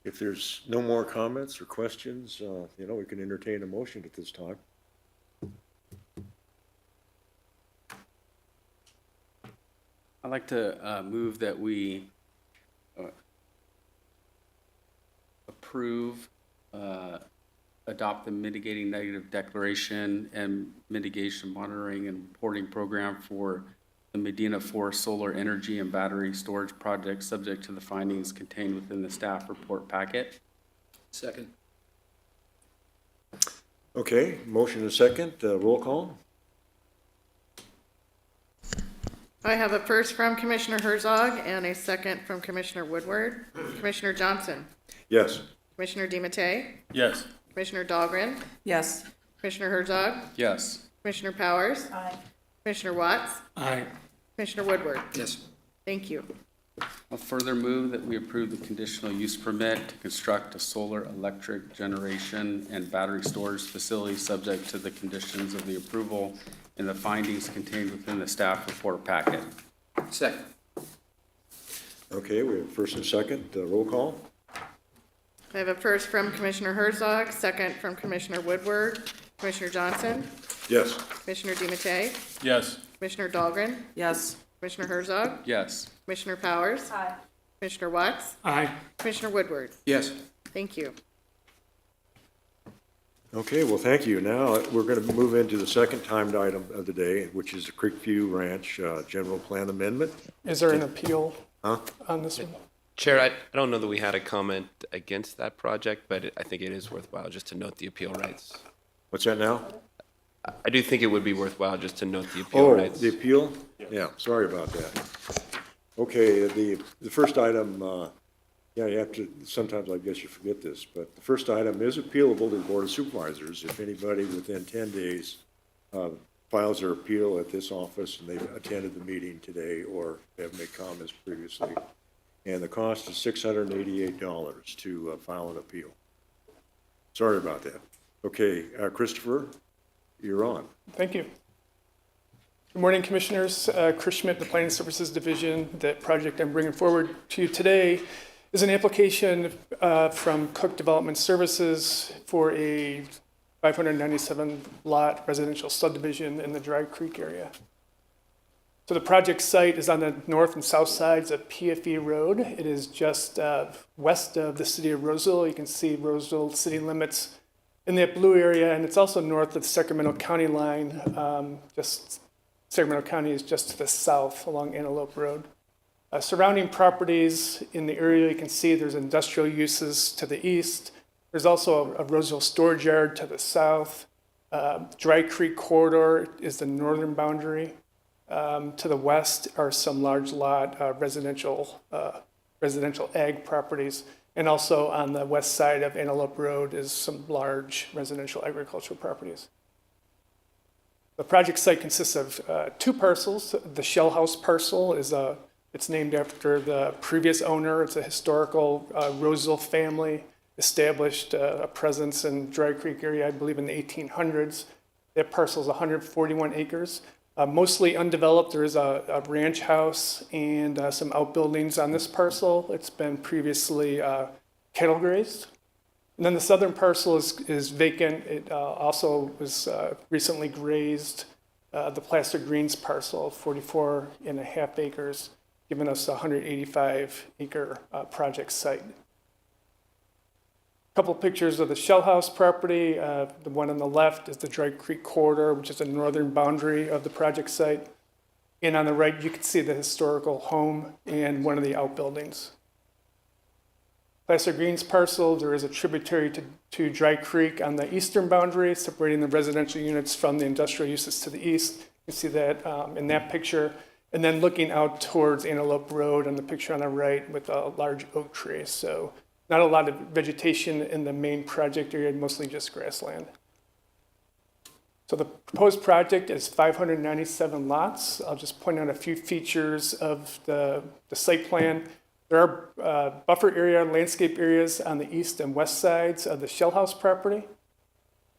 If there's no more comments or questions, we can entertain a motion at this time. I'd like to move that we approve, adopt the mitigating negative declaration and mitigation monitoring and reporting program for the Medina Forest Solar Energy and Battery Storage Project, subject to the findings contained within the staff report packet. Second. Okay, motion and second, roll call. I have a first from Commissioner Herzog and a second from Commissioner Woodward. Commissioner Johnson, Yes. Commissioner DiMattei, Yes. Commissioner Dahlgren, Yes. Commissioner Herzog, Yes. Commissioner Powers, Aye. Commissioner Watts, Aye. Commissioner Woodward. Yes. Thank you. I'll further move that we approve the conditional use permit to construct a solar electric generation and battery storage facility subject to the conditions of the approval and the findings contained within the staff report packet. Second. Okay, we have first and second, roll call. I have a first from Commissioner Herzog, second from Commissioner Woodward, Commissioner Johnson, Yes. Commissioner DiMattei, Yes. Commissioner Dahlgren, Yes. Commissioner Herzog, Yes. Commissioner Powers, Aye. Commissioner Watts, Aye. Commissioner Woodward. Yes. Thank you. Okay, well, thank you. Now, we're going to move into the second timed item of the day, which is the Creekview Ranch General Plan Amendment. Is there an appeal Huh? on this one? Chair, I don't know that we had a comment against that project, but I think it is worthwhile just to note the appeal rights. What's that now? I do think it would be worthwhile just to note the appeal rights. The appeal? Yeah, sorry about that. Okay, the first item, you have to, sometimes I guess you forget this, but the first item is appealable to the Board of Supervisors. If anybody within 10 days files their appeal at this office and they've attended the meeting today or have made comments previously. And the cost is $688 to file an appeal. Sorry about that. Okay, Christopher, you're on. Thank you. Good morning, Commissioners. Chris Schmidt, the Planning Services Division. That project I'm bringing forward to you today is an application from Cook Development Services for a 597 lot residential subdivision in the Dry Creek area. So the project site is on the north and south sides of PFE Road. It is just west of the city of Roseville. You can see Roseville city limits in that blue area, and it's also north of the Sacramento County line. Just Sacramento County is just to the south along Antelope Road. Surrounding properties in the area, you can see there's industrial uses to the east. There's also a Roseville storage yard to the south. Dry Creek corridor is the northern boundary. To the west are some large lot residential ag properties. And also on the west side of Antelope Road is some large residential agricultural properties. The project site consists of 2 parcels. The Shell House parcel it's named after the previous owner. It's a historical Roseville family established a presence in Dry Creek area, I believe in the 1800s. That parcel is 141 acres. Mostly undeveloped. There is a ranch house and some outbuildings on this parcel. It's been previously cattle grazed. And then the southern parcel is vacant. It also was recently grazed. The Placer Greens parcel, 44.5 acres, giving us a 185 acre project site. A couple pictures of the Shell House property. The one on the left is the Dry Creek corridor, which is the northern boundary of the project site. And on the right, you can see the historical home and one of the outbuildings. Placer Greens parcel, there is a tributary to Dry Creek on the eastern boundary, separating the residential units from the industrial uses to the east. You can see that in that picture. And then looking out towards Antelope Road on the picture on the right with a large oak tree. So not a lot of vegetation in the main project area, mostly just grassland. So the proposed project is 597 lots. I'll just point out a few features of the site plan. There are buffer area, landscape areas on the east and west sides of the Shell House property.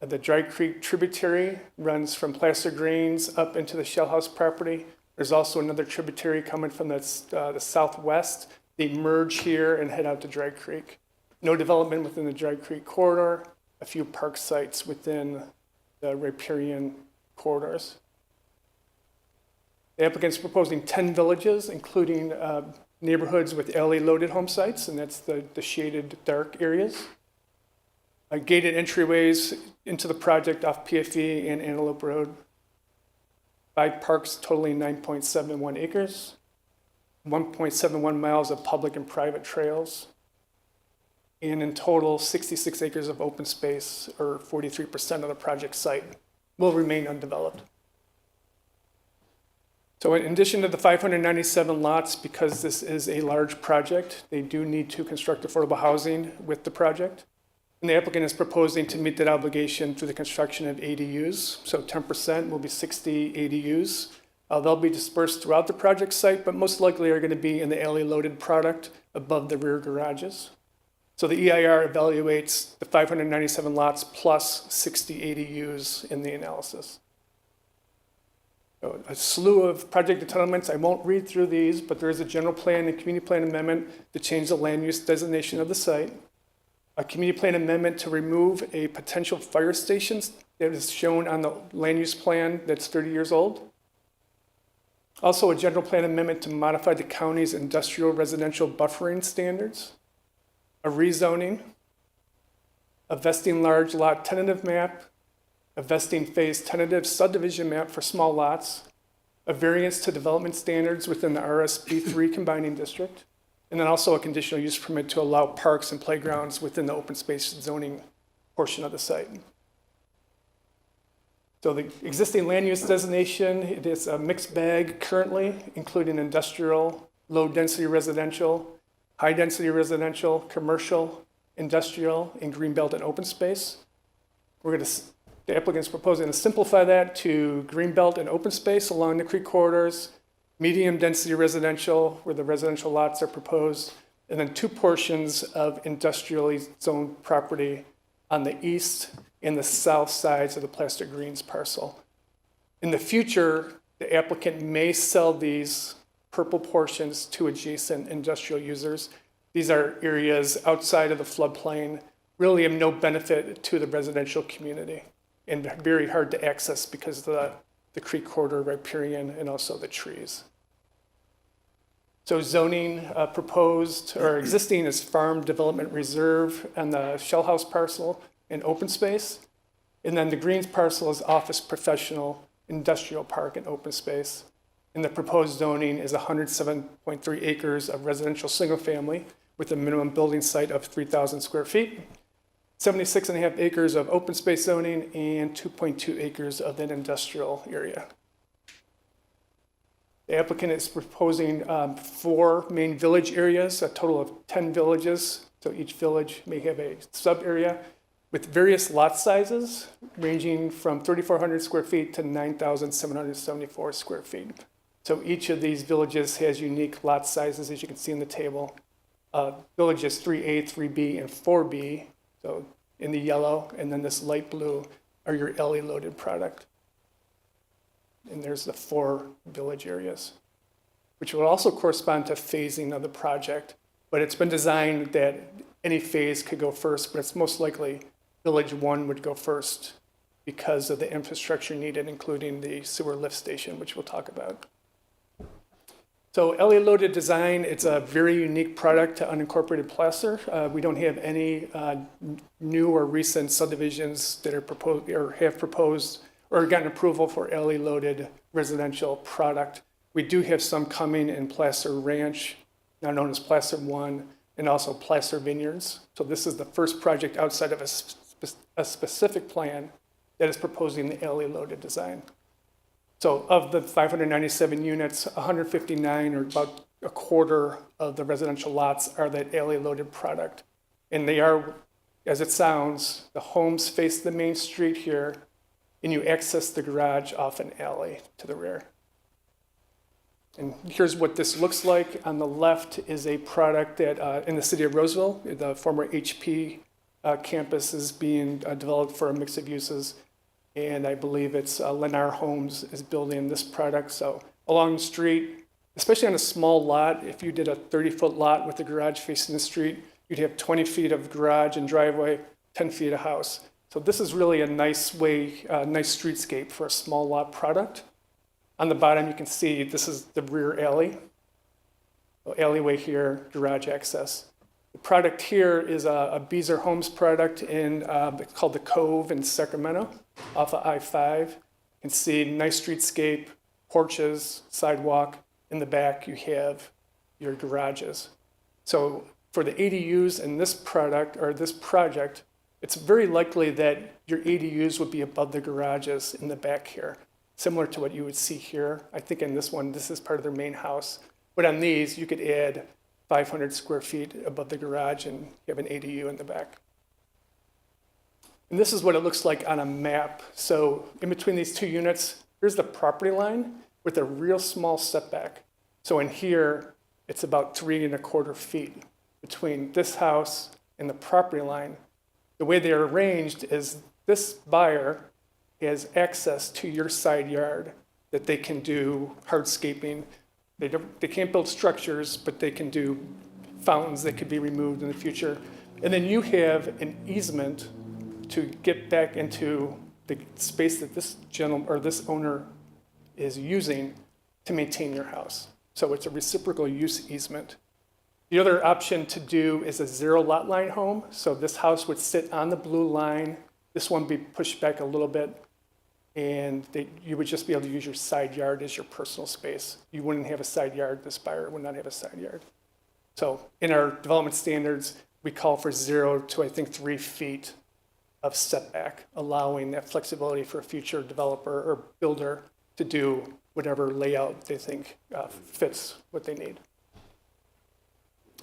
The Dry Creek tributary runs from Placer Greens up into the Shell House property. There's also another tributary coming from the southwest. They merge here and head out to Dry Creek. No development within the Dry Creek corridor, a few park sites within the riparian corridors. The applicant's proposing 10 villages, including neighborhoods with alley-loaded home sites, and that's the shaded dark areas. Gated entryways into the project off PFE and Antelope Road. 5 parks totaling 9.71 acres. 1.71 miles of public and private trails, and in total, 66 acres of open space, or 43% of the project site, will remain undeveloped. So in addition to the 597 lots, because this is a large project, they do need to construct affordable housing with the project. And the applicant is proposing to meet that obligation through the construction of ADUs. So 10% will be 60 ADUs. They'll be dispersed throughout the project site, but most likely are going to be in the alley-loaded product above the rear garages. So the EIR evaluates the 597 lots plus 60 ADUs in the analysis. So a slew of project entitlements. I won't read through these, but there is a general plan and community plan amendment to change the land use designation of the site. A community plan amendment to remove a potential fire station that is shown on the land use plan that's 30 years old. Also, a general plan amendment to modify the county's industrial residential buffering standards, a rezoning, a vesting large lot tentative map, a vesting phase tentative subdivision map for small lots, a variance to development standards within the RSP3 combining district, and then also a conditional use permit to allow parks and playgrounds within the open space zoning portion of the site. So the existing land use designation, it is a mixed bag currently, including industrial, low-density residential, high-density residential, commercial, industrial, and greenbelt and open space. The applicant's proposing to simplify that to greenbelt and open space along the creek corridors, medium-density residential, where the residential lots are proposed, and then 2 portions of industrially zoned property on the east and the south sides of the Placer Greens parcel. In the future, the applicant may sell these purple portions to adjacent industrial users. These are areas outside of the floodplain, really of no benefit to the residential community and very hard to access because of the creek corridor, riparian, and also the trees. So zoning proposed or existing is farm development reserve on the Shell House parcel. and open space. And then the greens parcel is office, professional, industrial park, and open space. And the proposed zoning is 107.3 acres of residential single family with a minimum building site of 3,000 square feet, 76.5 acres of open space zoning, and 2.2 acres of that industrial area. The applicant is proposing 4 main village areas, a total of 10 villages. So each village may have a sub area with various lot sizes ranging from 3,400 square feet to 9,774 square feet. So each of these villages has unique lot sizes, as you can see in the table. Villages 3A, 3B, and 4B, so in the yellow, and then this light blue are your LE loaded product. And there's the 4 village areas, which will also correspond to phasing of the project. But it's been designed that any phase could go first, but it's most likely Village 1 would go first because of the infrastructure needed, including the sewer lift station, which we'll talk about. So LE loaded design, it's a very unique product to unincorporated Placer. We don't have any new or recent subdivisions that are proposed or have proposed or gotten approval for LE loaded residential product. We do have some coming in Placer Ranch, now known as Placer 1, and also Placer Vineyards. So this is the first project outside of a specific plan that is proposing the LE loaded design. So of the 597 units, 159 or about a quarter of the residential lots are that LE loaded product. And they are, as it sounds, the homes face the main street here, and you access the garage off an alley to the rear. And here's what this looks like. On the left is a product that in the city of Roseville, the former HP campus is being developed for a mix of uses. And I believe it's Lennar Homes is building this product. So along the street, especially on a small lot, if you did a 30-foot lot with the garage facing the street, you'd have 20 feet of garage and driveway, 10 feet of house. So this is really a nice way, nice streetscape for a small lot product. On the bottom, you can see this is the rear alley. So alleyway here, garage access. The product here is a Beazer Homes product in, it's called The Cove in Sacramento, off of I-5. You can see nice streetscape, porches, sidewalk. In the back, you have your garages. So for the ADUs in this product, or this project, it's very likely that your ADUs would be above the garages in the back here, similar to what you would see here. I think in this one, this is part of their main house. But on these, you could add 500 square feet above the garage and you have an ADU in the back. And this is what it looks like on a map. So in between these 2 units, here's the property line with a real small setback. So in here, it's about 3¼ feet between this house and the property line. The way they're arranged is this buyer has access to your side yard that they can do hardscaping. They can't build structures, but they can do fountains that could be removed in the future. And then you have an easement to get back into the space that this gentleman or this owner is using to maintain your house. So it's a reciprocal use easement. The other option to do is a 0 lot line home. So this house would sit on the blue line. This one would be pushed back a little bit. And you would just be able to use your side yard as your personal space. You wouldn't have a side yard. This buyer would not have a side yard. So in our development standards, we call for 0 to, I think, 3 feet of setback, allowing that flexibility for a future developer or builder to do whatever layout they think fits what they need.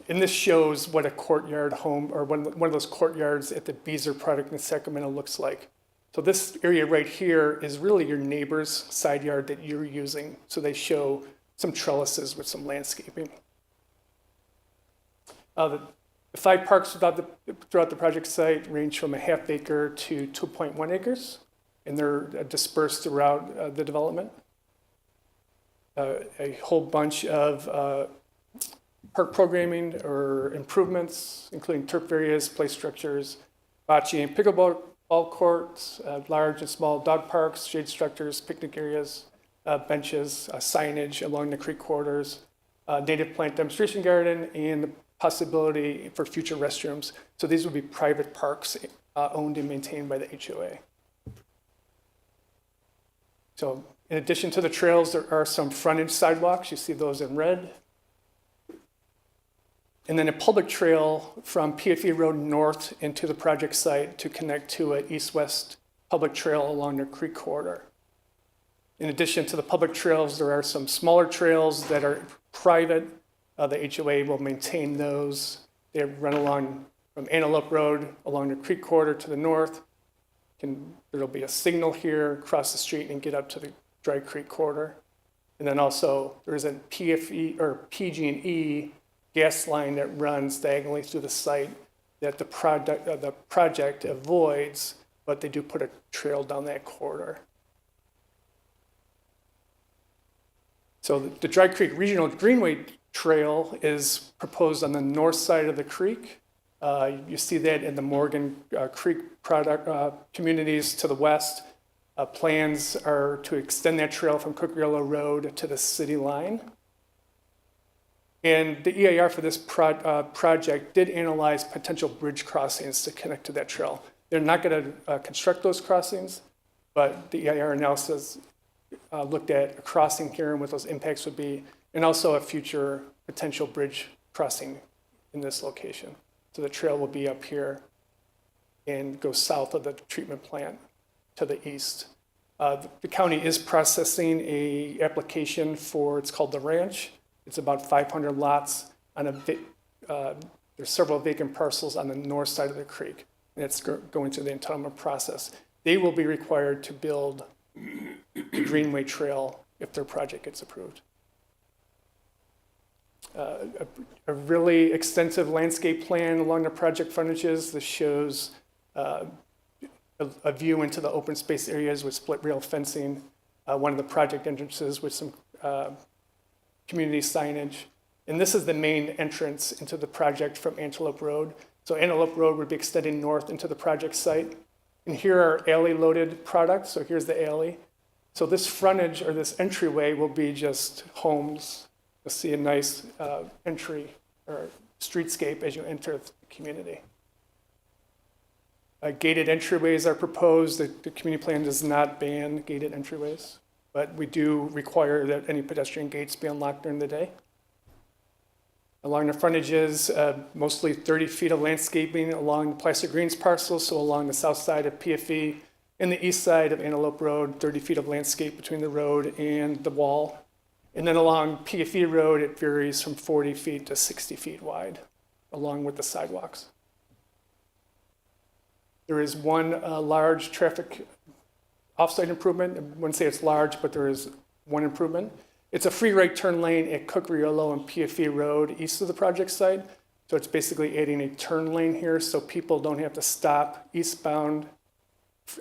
And this shows what a courtyard home or one of those courtyards at the Beazer product in Sacramento looks like. So this area right here is really your neighbor's side yard that you're using. So they show some trellises with some landscaping. The 5 parks throughout the project site range from a ½ acre to 2.1 acres, and they're dispersed throughout the development. A whole bunch of park programming or improvements, including turf areas, play structures, bocce and pickleball courts, large and small dog parks, shade structures, picnic areas, benches, signage along the creek corridors, native plant demonstration garden, and the possibility for future restrooms. So these would be private parks owned and maintained by the HOA. So in addition to the trails, there are some frontage sidewalks. You see those in red. And then a public trail from PFE Road north into the project site to connect to an east-west public trail along the creek corridor. In addition to the public trails, there are some smaller trails that are private. The HOA will maintain those. They run along from Antelope Road along the creek corridor to the north. There'll be a signal here, cross the street and get up to the Dry Creek corridor. And then also there's a PFE or PG&E gas line that runs diagonally through the site that the project avoids, but they do put a trail down that corridor. So the Dry Creek Regional Greenway Trail is proposed on the north side of the creek. You see that in the Morgan Creek communities to the west. Plans are to extend that trail from Cookerillo Road to the city line. And the EIR for this project did analyze potential bridge crossings to connect to that trail. They're not going to construct those crossings, but the EIR analysis looked at a crossing here and what those impacts would be, and also a future potential bridge crossing in this location. So the trail will be up here and go south of the treatment plant to the east. The county is processing a application for, it's called the Ranch. It's about 500 lots on there's several vacant parcels on the north side of the creek, and it's going through the entitlement process. They will be required to build the Greenway Trail if their project gets approved. A really extensive landscape plan along the project frontages. This shows a view into the open space areas with split rail fencing, one of the project entrances with some community signage. And this is the main entrance into the project from Antelope Road. So Antelope Road would be extending north into the project site. And here are alley-loaded products. So here's the alley. So this frontage or this entryway will be just homes. You'll see a nice entry or streetscape as you enter the community. Gated entryways are proposed. The community plan does not ban gated entryways, but we do require that any pedestrian gates be unlocked during the day. Along the frontages, mostly 30 feet of landscaping along the Placer Greens parcel, so along the south side of PFE, and the east side of Antelope Road, 30 feet of landscape between the road and the wall. And then along PFE Road, it varies from 40 feet to 60 feet wide, along with the sidewalks. There is one large traffic offsite improvement. I wouldn't say it's large, but there is one improvement. It's a free right turn lane at Cookerillo and PFE Road east of the project site. So it's basically adding a turn lane here so people don't have to stop eastbound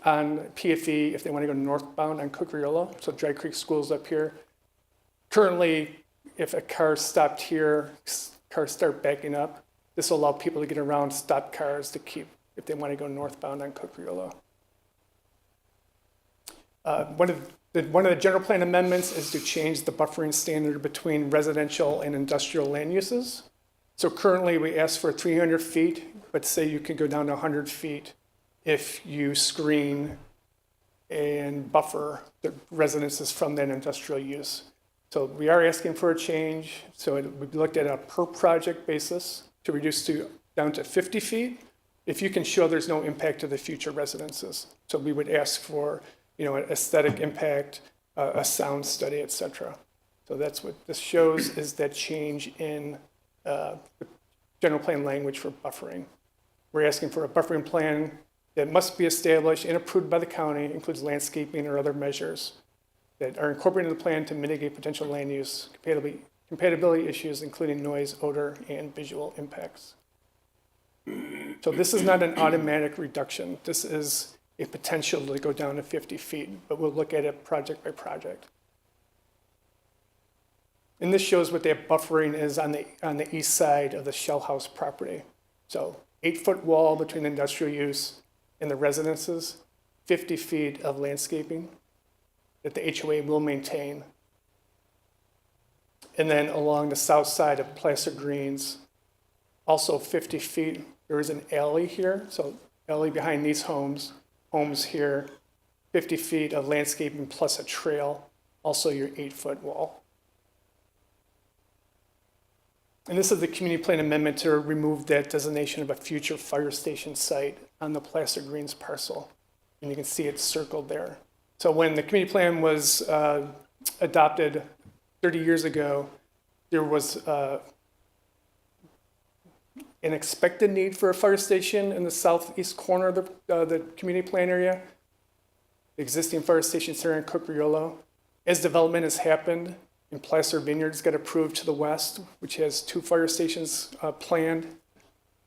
on PFE if they want to go northbound on Cookerillo. So Dry Creek School's up here. Currently, if a car stopped here, cars start backing up. This will allow people to get around stopped cars to keep if they want to go northbound on Cookerillo. One of the general plan amendments is to change the buffering standard between residential and industrial land uses. So currently we ask for 300 feet, but say you can go down to 100 feet if you screen and buffer the residences from that industrial use. So we are asking for a change. So it would be looked at a per project basis to reduce down to 50 feet if you can show there's no impact to the future residences. So we would ask for an aesthetic impact, a sound study, et cetera. So that's what this shows, is that change in the general plan language for buffering. We're asking for a buffering plan that must be established and approved by the county, includes landscaping or other measures that are incorporated in the plan to mitigate potential land use compatibility issues, including noise, odor, and visual impacts. So this is not an automatic reduction. This is a potential to go down to 50 feet, but we'll look at it project by project. And this shows what that buffering is on the east side of the Shell House property. So 8-foot wall between industrial use and the residences, 50 feet of landscaping that the HOA will maintain. And then along the south side of Placer Greens, also 50 feet, there is an alley here. So alley behind these homes here, 50 feet of landscaping plus a trail, also your 8-foot wall. And this is the community plan amendment to remove that designation of a future fire station site on the Placer Greens parcel. And you can see it circled there. So when the community plan was adopted 30 years ago, there was an expected need for a fire station in the southeast corner of the community plan area. The existing fire stations here in Cocoriolo. As development has happened, and Placer Vineyards got approved to the west, which has 2 fire stations planned.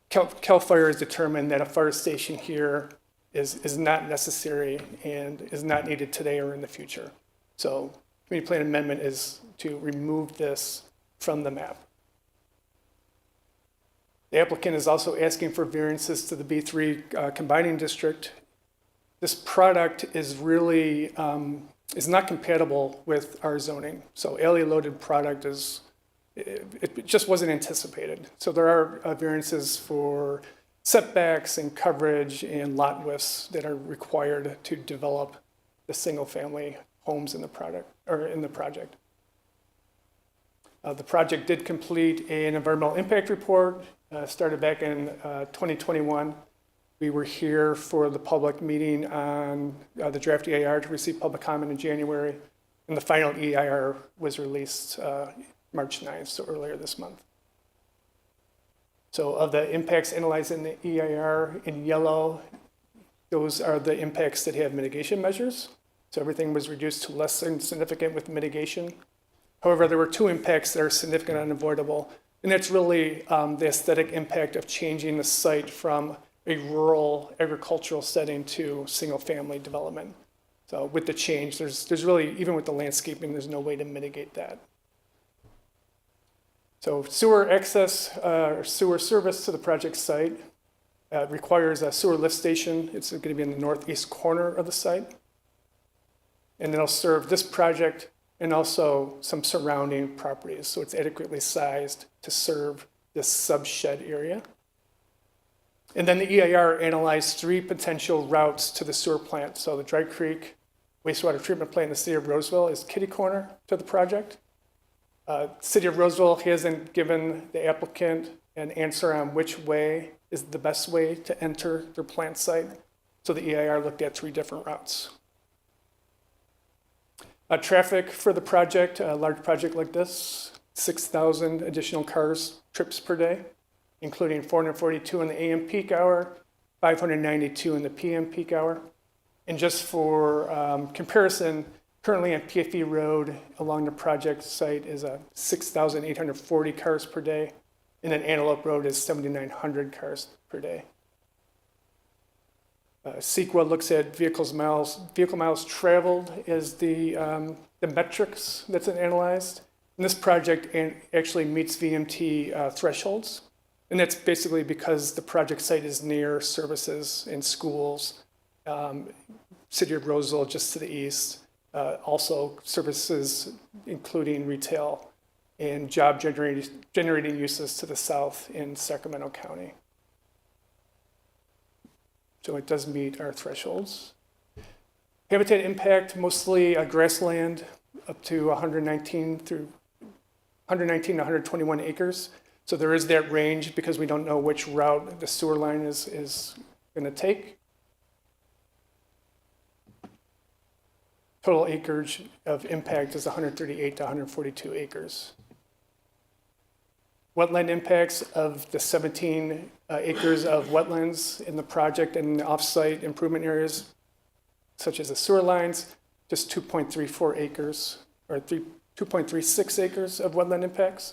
CAL FIRE has determined that a fire station here is not necessary and is not needed today or in the future. So community plan amendment is to remove this from the map. The applicant is also asking for variances to the B3 combining district. This product is really is not compatible with our zoning. So alley loaded product it just wasn't anticipated. So there are variances for setbacks and coverage and lot widths that are required to develop the single family homes in the project. The project did complete an environmental impact report, started back in 2021. We were here for the public meeting on the draft EIR to receive public comment in January, and the final EIR was released March 9th, so earlier this month. So of the impacts analyzed in the EIR in yellow, those are the impacts that have mitigation measures. So everything was reduced to less than significant with mitigation. However, there were 2 impacts that are significant and unavoidable, and that's really the aesthetic impact of changing the site from a rural agricultural setting to single-family development. So with the change, there's really, even with the landscaping, there's no way to mitigate that. So sewer access or sewer service to the project site requires a sewer lift station. It's going to be in the northeast corner of the site. And it'll serve this project and also some surrounding properties. So it's adequately sized to serve this sub-shed area. And then the EIR analyzed 3 potential routes to the sewer plant. So the Dry Creek wastewater treatment plant in the city of Roseville is kitty corner to the project. City of Roseville hasn't given the applicant an answer on which way is the best way to enter their plant site. So the EIR looked at 3 different routes. Traffic for the project, a large project like this, 6,000 additional cars trips per day, including 442 in the AM peak hour, 592 in the PM peak hour. And just for comparison, currently on PFE Road along the project site is 6,840 cars per day, and then Antelope Road is 7,900 cars per day. CEQA looks at vehicle miles traveled as the metrics that's analyzed. And this project actually meets VMT thresholds. And that's basically because the project site is near services and schools. City of Roseville just to the east, also services including retail and job generating uses to the south in Sacramento County. So it does meet our thresholds. Habitat impact, mostly grassland up to 119 to 121 acres. So there is that range because we don't know which route the sewer line is going to take. Total acreage of impact is 138 to 142 acres. Wetland impacts of the 17 acres of wetlands in the project and off-site improvement areas, such as the sewer lines, just 2.34 acres, or 2.36 acres of wetland impacts.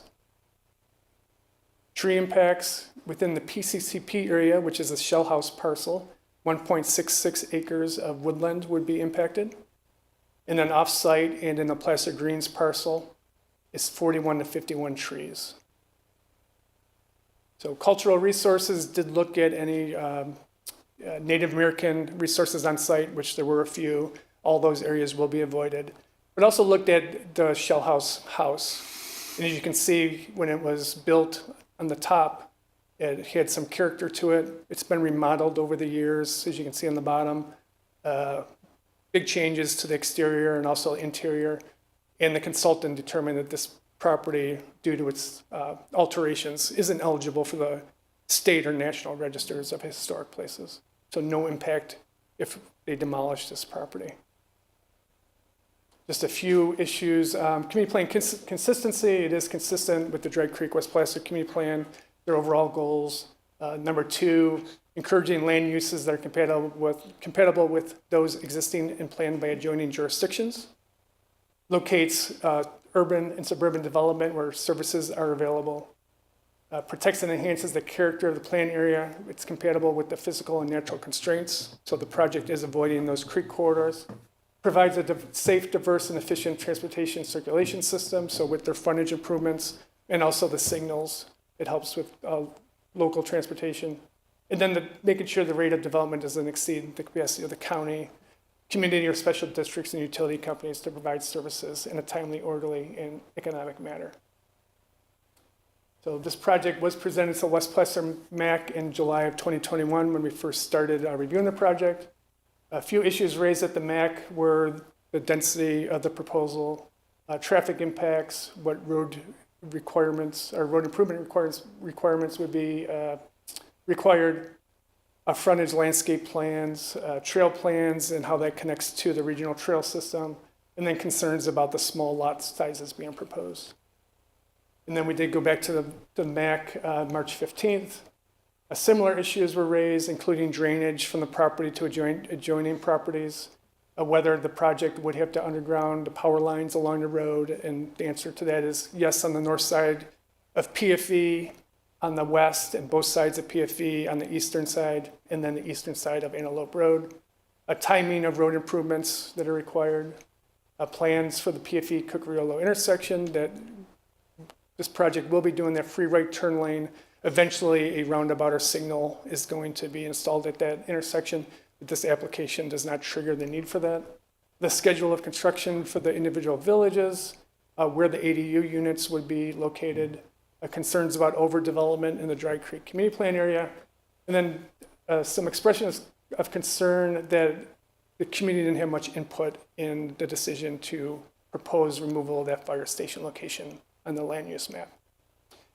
Tree impacts within the PCCP area, which is a shell house parcel, 1.66 acres of woodland would be impacted. And then off-site and in the Placer Greens parcel is 41 to 51 trees. So cultural resources did look at any Native American resources on site, which there were a few. All those areas will be avoided. But also looked at the shell house. And as you can see, when it was built on the top, It had some character to it. It's been remodeled over the years, as you can see on the bottom. Big changes to the exterior and also interior. And the consultant determined that this property, due to its alterations, isn't eligible for the state or national registers of historic places. So no impact if they demolish this property. Just a few issues. Community plan consistency, it is consistent with the Dry Creek West Placer Community Plan, their overall goals. Number two, encouraging land uses that are compatible with those existing and planned by adjoining jurisdictions. Locates urban and suburban development where services are available. Protects and enhances the character of the plan area. It's compatible with the physical and natural constraints, so the project is avoiding those creek corridors. Provides a safe, diverse, and efficient transportation circulation system, so with their frontage improvements and also the signals, it helps with local transportation. And then making sure the rate of development doesn't exceed the capacity of the county, community or special districts and utility companies to provide services in a timely, orderly, and economic manner. So this project was presented to West Placer MAC in July of 2021 when we first started reviewing the project. A few issues raised at the MAC were the density of the proposal, traffic impacts, what road requirements or road improvement requirements would be required, frontage landscape plans, trail plans, and how that connects to the regional trail system, and then concerns about the small lot sizes being proposed. And then we did go back to the MAC March 15th. Similar issues were raised, including drainage from the property to adjoining properties, whether the project would have to underground the power lines along the road, and the answer to that is yes on the north side of PFE, on the west, and both sides of PFE on the eastern side, and then the eastern side of Antelope Road. A timing of road improvements that are required, plans for the PFE Cucuriolo intersection that this project will be doing that free right turn lane. Eventually, a roundabout or signal is going to be installed at that intersection, but this application does not trigger the need for that. The schedule of construction for the individual villages, where the ADU units would be located, concerns about overdevelopment in the Dry Creek Community Plan area, and then some expressions of concern that the community didn't have much input in the decision to propose removal of that fire station location on the land use map.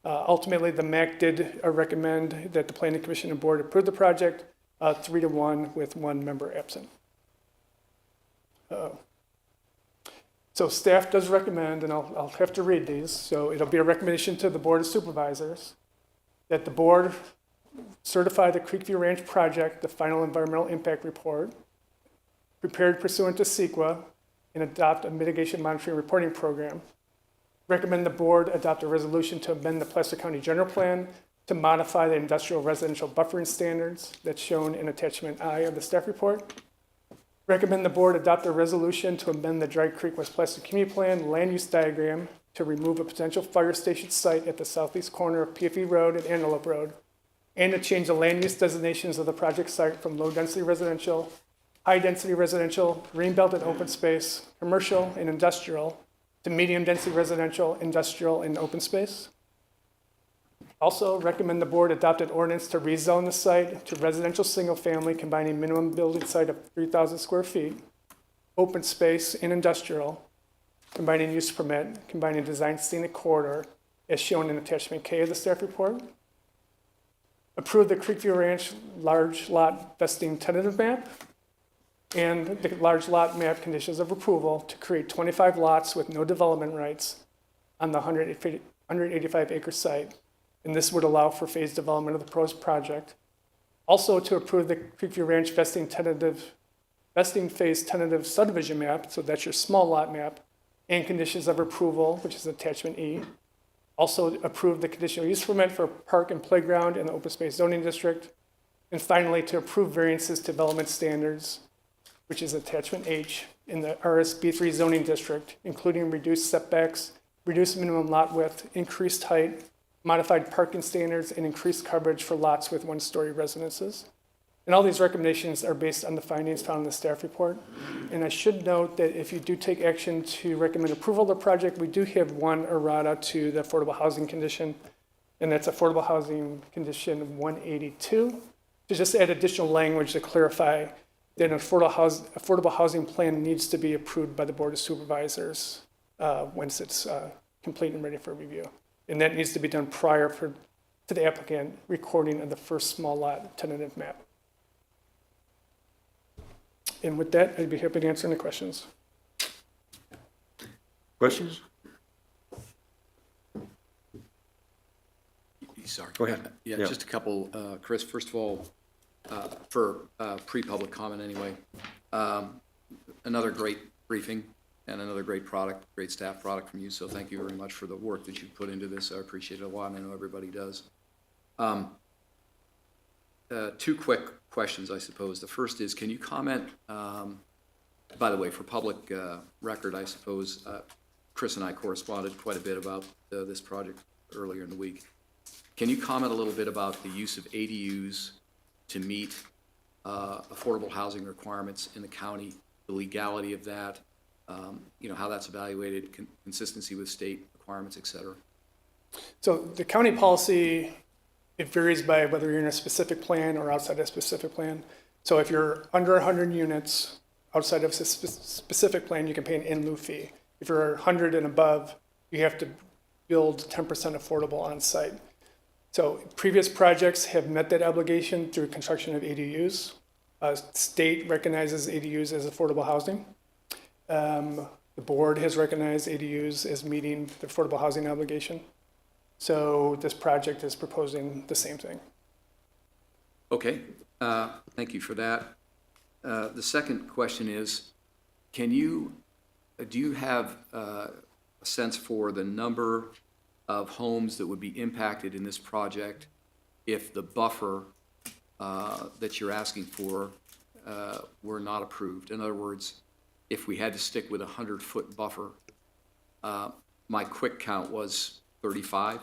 Ultimately, the MAC did recommend that the Planning Commission and Board approve the project 3-1 with one member absent. So staff does recommend, and I'll have to read these, so it'll be a recommendation to the Board of Supervisors that the board certify the Creekview Ranch project, the final environmental impact report, prepared pursuant to CEQA, and adopt a mitigation monitoring reporting program. Recommend the board adopt a resolution to amend the Placer County General Plan to modify the industrial residential buffering standards that's shown in attachment I of the staff report. Recommend the board adopt a resolution to amend the Dry Creek West Placer Community Plan land use diagram to remove a potential fire station site at the southeast corner of PFE Road and Antelope Road, and to change the land use designations of the project site from low density residential, high density residential, green belt and open space, commercial and industrial, to medium density residential, industrial, and open space. Also, recommend the board adopt an ordinance to rezone the site to residential single family combining minimum building site of 3,000 square feet, open space, and industrial, combining use permit, combining design scenic corridor, as shown in attachment K of the staff report. Approve the Creekview Ranch large lot vesting tentative map, and the large lot map conditions of approval to create 25 lots with no development rights on the 185 acre site. And this would allow for phased development of the proposed project. Also to approve the Creekview Ranch vesting phase tentative subdivision map, so that's your small lot map, and conditions of approval, which is attachment E. Also approve the conditional use permit for park and playground in the open space zoning district. And finally, to approve variances to development standards, which is attachment H, in the RSB3 zoning district, including reduced setbacks, reduced minimum lot width, increased height, modified parking standards, and increased coverage for lots with one-story residences. And all these recommendations are based on the findings found in the staff report. And I should note that if you do take action to recommend approval of the project, we do have one errata to the affordable housing condition. and that's affordable housing condition 182, to just add additional language to clarify that an affordable housing plan needs to be approved by the Board of Supervisors once it's complete and ready for review. And that needs to be done prior to the applicant recording of the first small lot tentative map. And with that, I'd be happy to answer any questions. Questions? Sorry. Go ahead. Yeah, Yeah. just a couple, Chris, first of all, for pre-public comment anyway, another great briefing and another great product, great staff product from you, so thank you very much for the work that you put into this. I appreciate it a lot, and I know everybody does. Two quick questions, I suppose. The first is, can you comment, by the way, for public record, I suppose, Chris and I corresponded quite a bit about this project earlier in the week. Can you comment a little bit about the use of ADUs to meet affordable housing requirements in the county, the legality of that, how that's evaluated, consistency with state requirements, et cetera? So the county policy, it varies by whether you're in a specific plan or outside a specific plan. So if you're under 100 units outside of a specific plan, you can pay an in lieu fee. If you're 100 and above, you have to build 10% affordable on site. So previous projects have met that obligation through construction of ADUs. State recognizes ADUs as affordable housing. The board has recognized ADUs as meeting the affordable housing obligation. So this project is proposing the same thing. Okay, thank you for that. The second question is, do you have a sense for the number of homes that would be impacted in this project if the buffer that you're asking for were not approved? In other words, if we had to stick with a 100-foot buffer, my quick count was 35.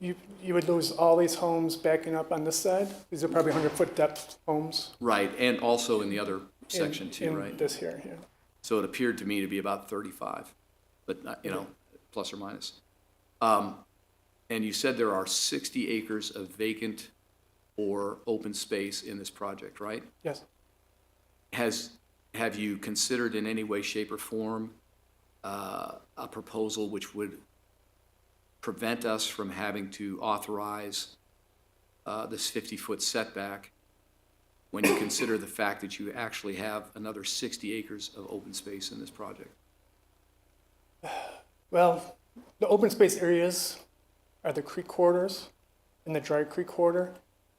You would lose all these homes backing up on this side. These are probably 100-foot depth homes. Right, and also in the other section too, right? This here, yeah. So it appeared to me to be about 35, but plus or minus. And you said there are 60 acres of vacant or open space in this project, right? Yes. Have you considered in any way, shape, or form a proposal which would prevent us from having to authorize this 50-foot setback when you consider the fact that you actually have another 60 acres of open space in this project? Well, the open space areas are the creek corridors and the dry creek corridor.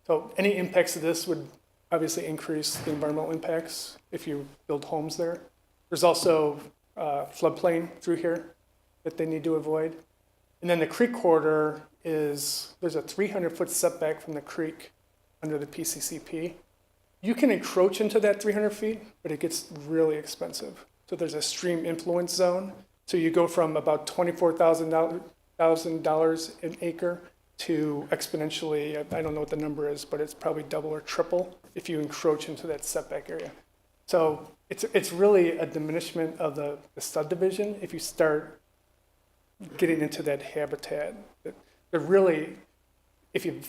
So any impacts of this would obviously increase the environmental impacts if you build homes there. There's also floodplain through here that they need to avoid. And then the creek corridor there's a 300-foot setback from the creek under the PCCP. You can encroach into that 300 feet, but it gets really expensive. So there's a stream influence zone. So you go from about $24,000 an acre to exponentially, I don't know what the number is, but it's probably double or triple if you encroach into that setback area. So it's really a diminishment of the subdivision if you start getting into that habitat. They're really, if you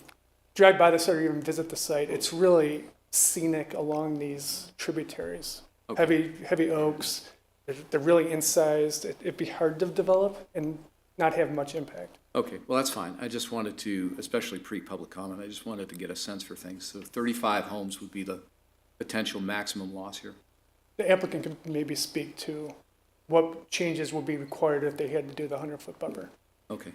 drive by the site or even visit the site, it's really scenic along these tributaries. Okay. Heavy oaks, they're really incised. It'd be hard to develop and not have much impact. Okay, well, that's fine. I just wanted to, especially pre-public comment, I just wanted to get a sense for things. So 35 homes would be the potential maximum loss here. The applicant can maybe speak to what changes will be required if they had to do the 100-foot buffer. Okay.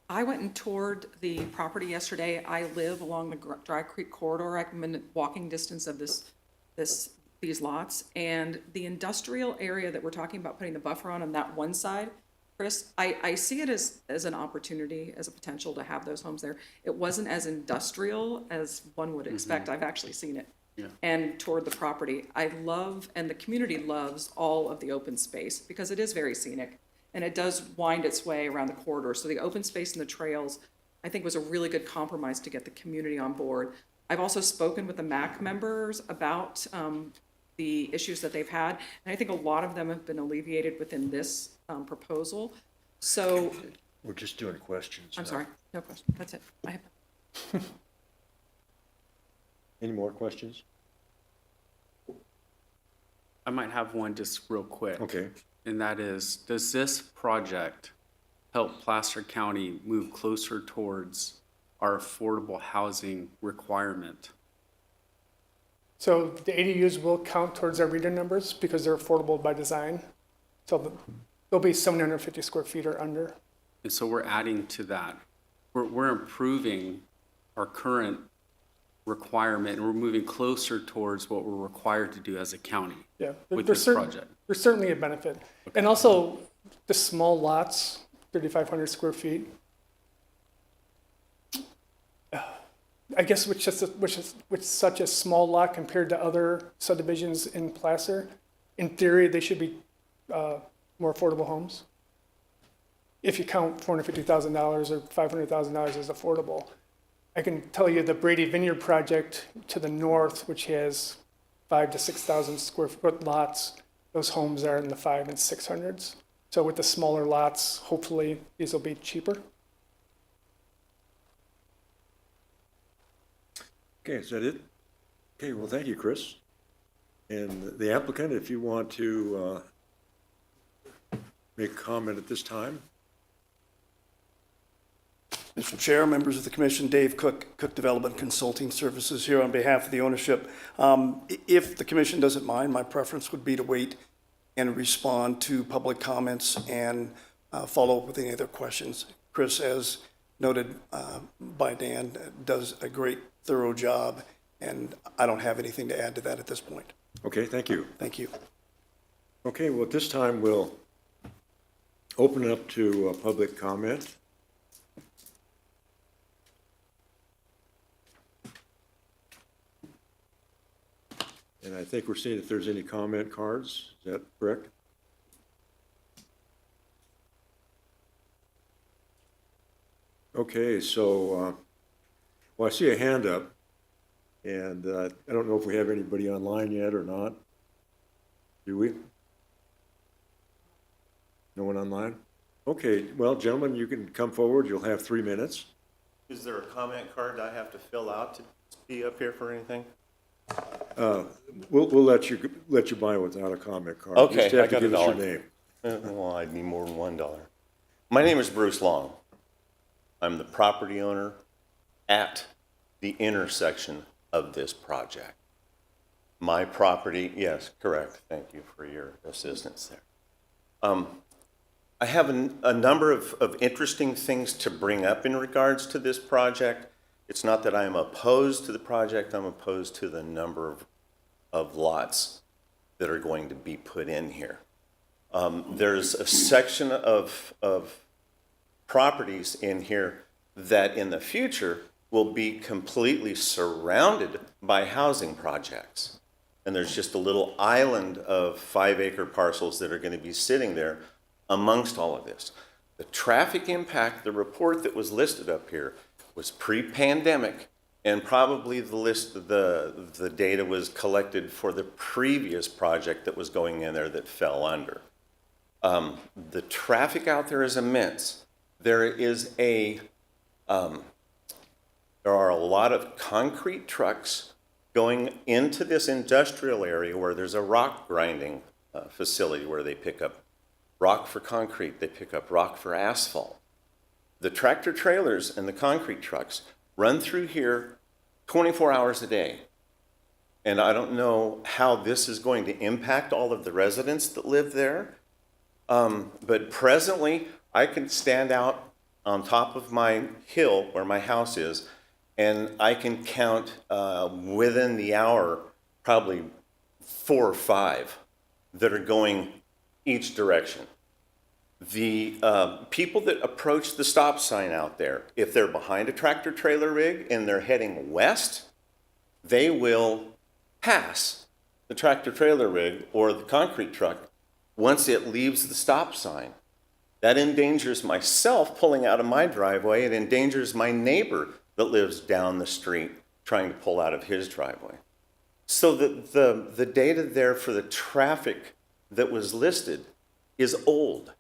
I went and toured the property yesterday. I live along the Dry Creek corridor. I'm in walking distance of these lots. And the industrial area that we're talking about putting the buffer on that one side, Chris, I see it as an opportunity, as a potential to have those homes there. It wasn't as industrial as one would expect. I've actually seen it and toured the property. I love, and the community loves, all of the open space because it is very scenic and it does wind its way around the corridor. So the open space and the trails, I think, was a really good compromise to get the community on board. I've also spoken with the MAC members about the issues that they've had, and I think a lot of them have been alleviated within this proposal. So We're just doing questions. I'm now. sorry, no question, that's it. I have Any more questions? I might have one just real quick. Okay. And that is, does this project help Placer County move closer towards our affordable housing requirement? So the ADUs will count towards our reader numbers because they're affordable by design. So they'll be 750 square feet or under. And so we're adding to that. We're improving our current requirement, and we're moving closer towards what we're required to do as a county Yeah, with this project. There's certainly a benefit. And also the small lots, 3,500 square feet. I guess which is such a small lot compared to other subdivisions in Placer, in theory, they should be more affordable homes. If you count $450,000 or $500,000 as affordable. I can tell you the Brady Vineyard project to the north, which has 5,000 to 6,000 square foot lots, those homes are in the 500s and 600s. So with the smaller lots, hopefully these will be cheaper. Okay, is that it? Okay, well, thank you, Chris. And the applicant, if you want to make a comment at this time. Mr. Chair, members of the commission, Dave Cook, Cook Development Consulting Services here on behalf of the ownership. If the commission doesn't mind, my preference would be to wait and respond to public comments and follow up with any other questions. Chris, as noted by Dan, does a great, thorough job, and I don't have anything to add to that at this point. Okay, thank you. Thank you. Okay, well, at this time, we'll open it up to public comment. And I think we're seeing if there's any comment cards. Is that correct? Okay, so, well, I see a hand up, and I don't know if we have anybody online yet or not. Do we? No one online? Okay, well, gentlemen, you can come forward. You'll have 3 minutes. Is there a comment card I have to fill out to be up here for anything? We'll let you buy without a comment card. Okay, Just have I to got give $1. us your name. Well, I'd need more than $1. My name is Bruce Long. I'm the property owner at the intersection of this project. My property, yes, correct. Thank you for your assistance there. I have a number of interesting things to bring up in regards to this project. It's not that I'm opposed to the project, I'm opposed to the number of lots that are going to be put in here. There's a section of properties in here that in the future will be completely surrounded by housing projects. And there's just a little island of 5-acre parcels that are going to be sitting there amongst all of this. The traffic impact, the report that was listed up here was pre-pandemic, and probably the data was collected for the previous project that was going in there that fell under. The traffic out there is immense. There are a lot of concrete trucks going into this industrial area where there's a rock grinding facility where they pick up rock for concrete, they pick up rock for asphalt. The tractor trailers and the concrete trucks run through here 24 hours a day. And I don't know how this is going to impact all of the residents that live there. But presently, I can stand out on top of my hill where my house is, and I can count within the hour probably 4 or 5 that are going each direction. The people that approach the stop sign out there, if they're behind a tractor trailer rig and they're heading west, they will pass the tractor trailer rig or the concrete truck once it leaves the stop sign. That endangers myself pulling out of my driveway. It endangers my neighbor that lives down the street trying to pull out of his driveway. So the data there for the traffic that was listed is old.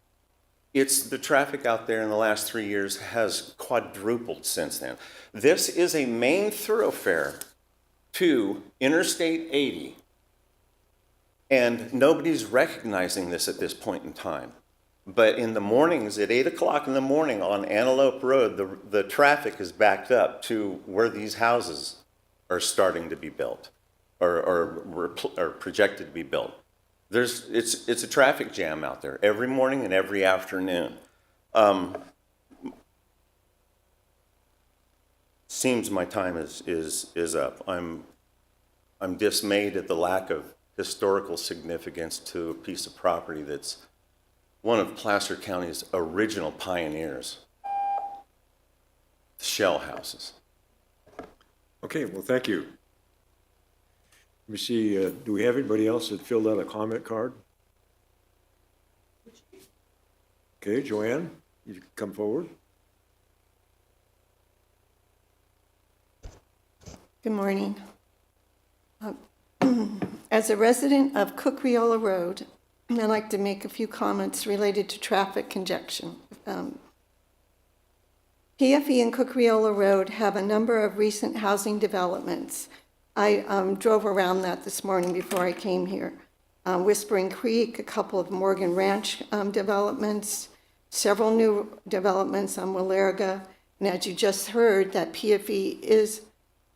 It's the traffic out there in the last 3 years has quadrupled since then. This is a main thoroughfare to Interstate 80. And nobody's recognizing this at this point in time. But in the mornings, at 8 o'clock in the morning on Antelope Road, the traffic is backed up to where these houses are starting to be built or projected to be built. It's a traffic jam out there every morning and every afternoon. Seems my time is up. I'm dismayed at the lack of historical significance to a piece of property that's one of Placer County's original pioneers, shell houses. Okay, well, thank you. Let me see, do we have anybody else that filled out a comment card? Okay, Joanne, you come forward. Good morning. As a resident of Cook-Riola Road, I'd like to make a few comments related to traffic congestion. PFE and Cook-Riola Road have a number of recent housing developments. I drove around that this morning before I came here. Whispering Creek, a couple of Morgan Ranch developments, several new developments on Walerga, and as you just heard, that PFE is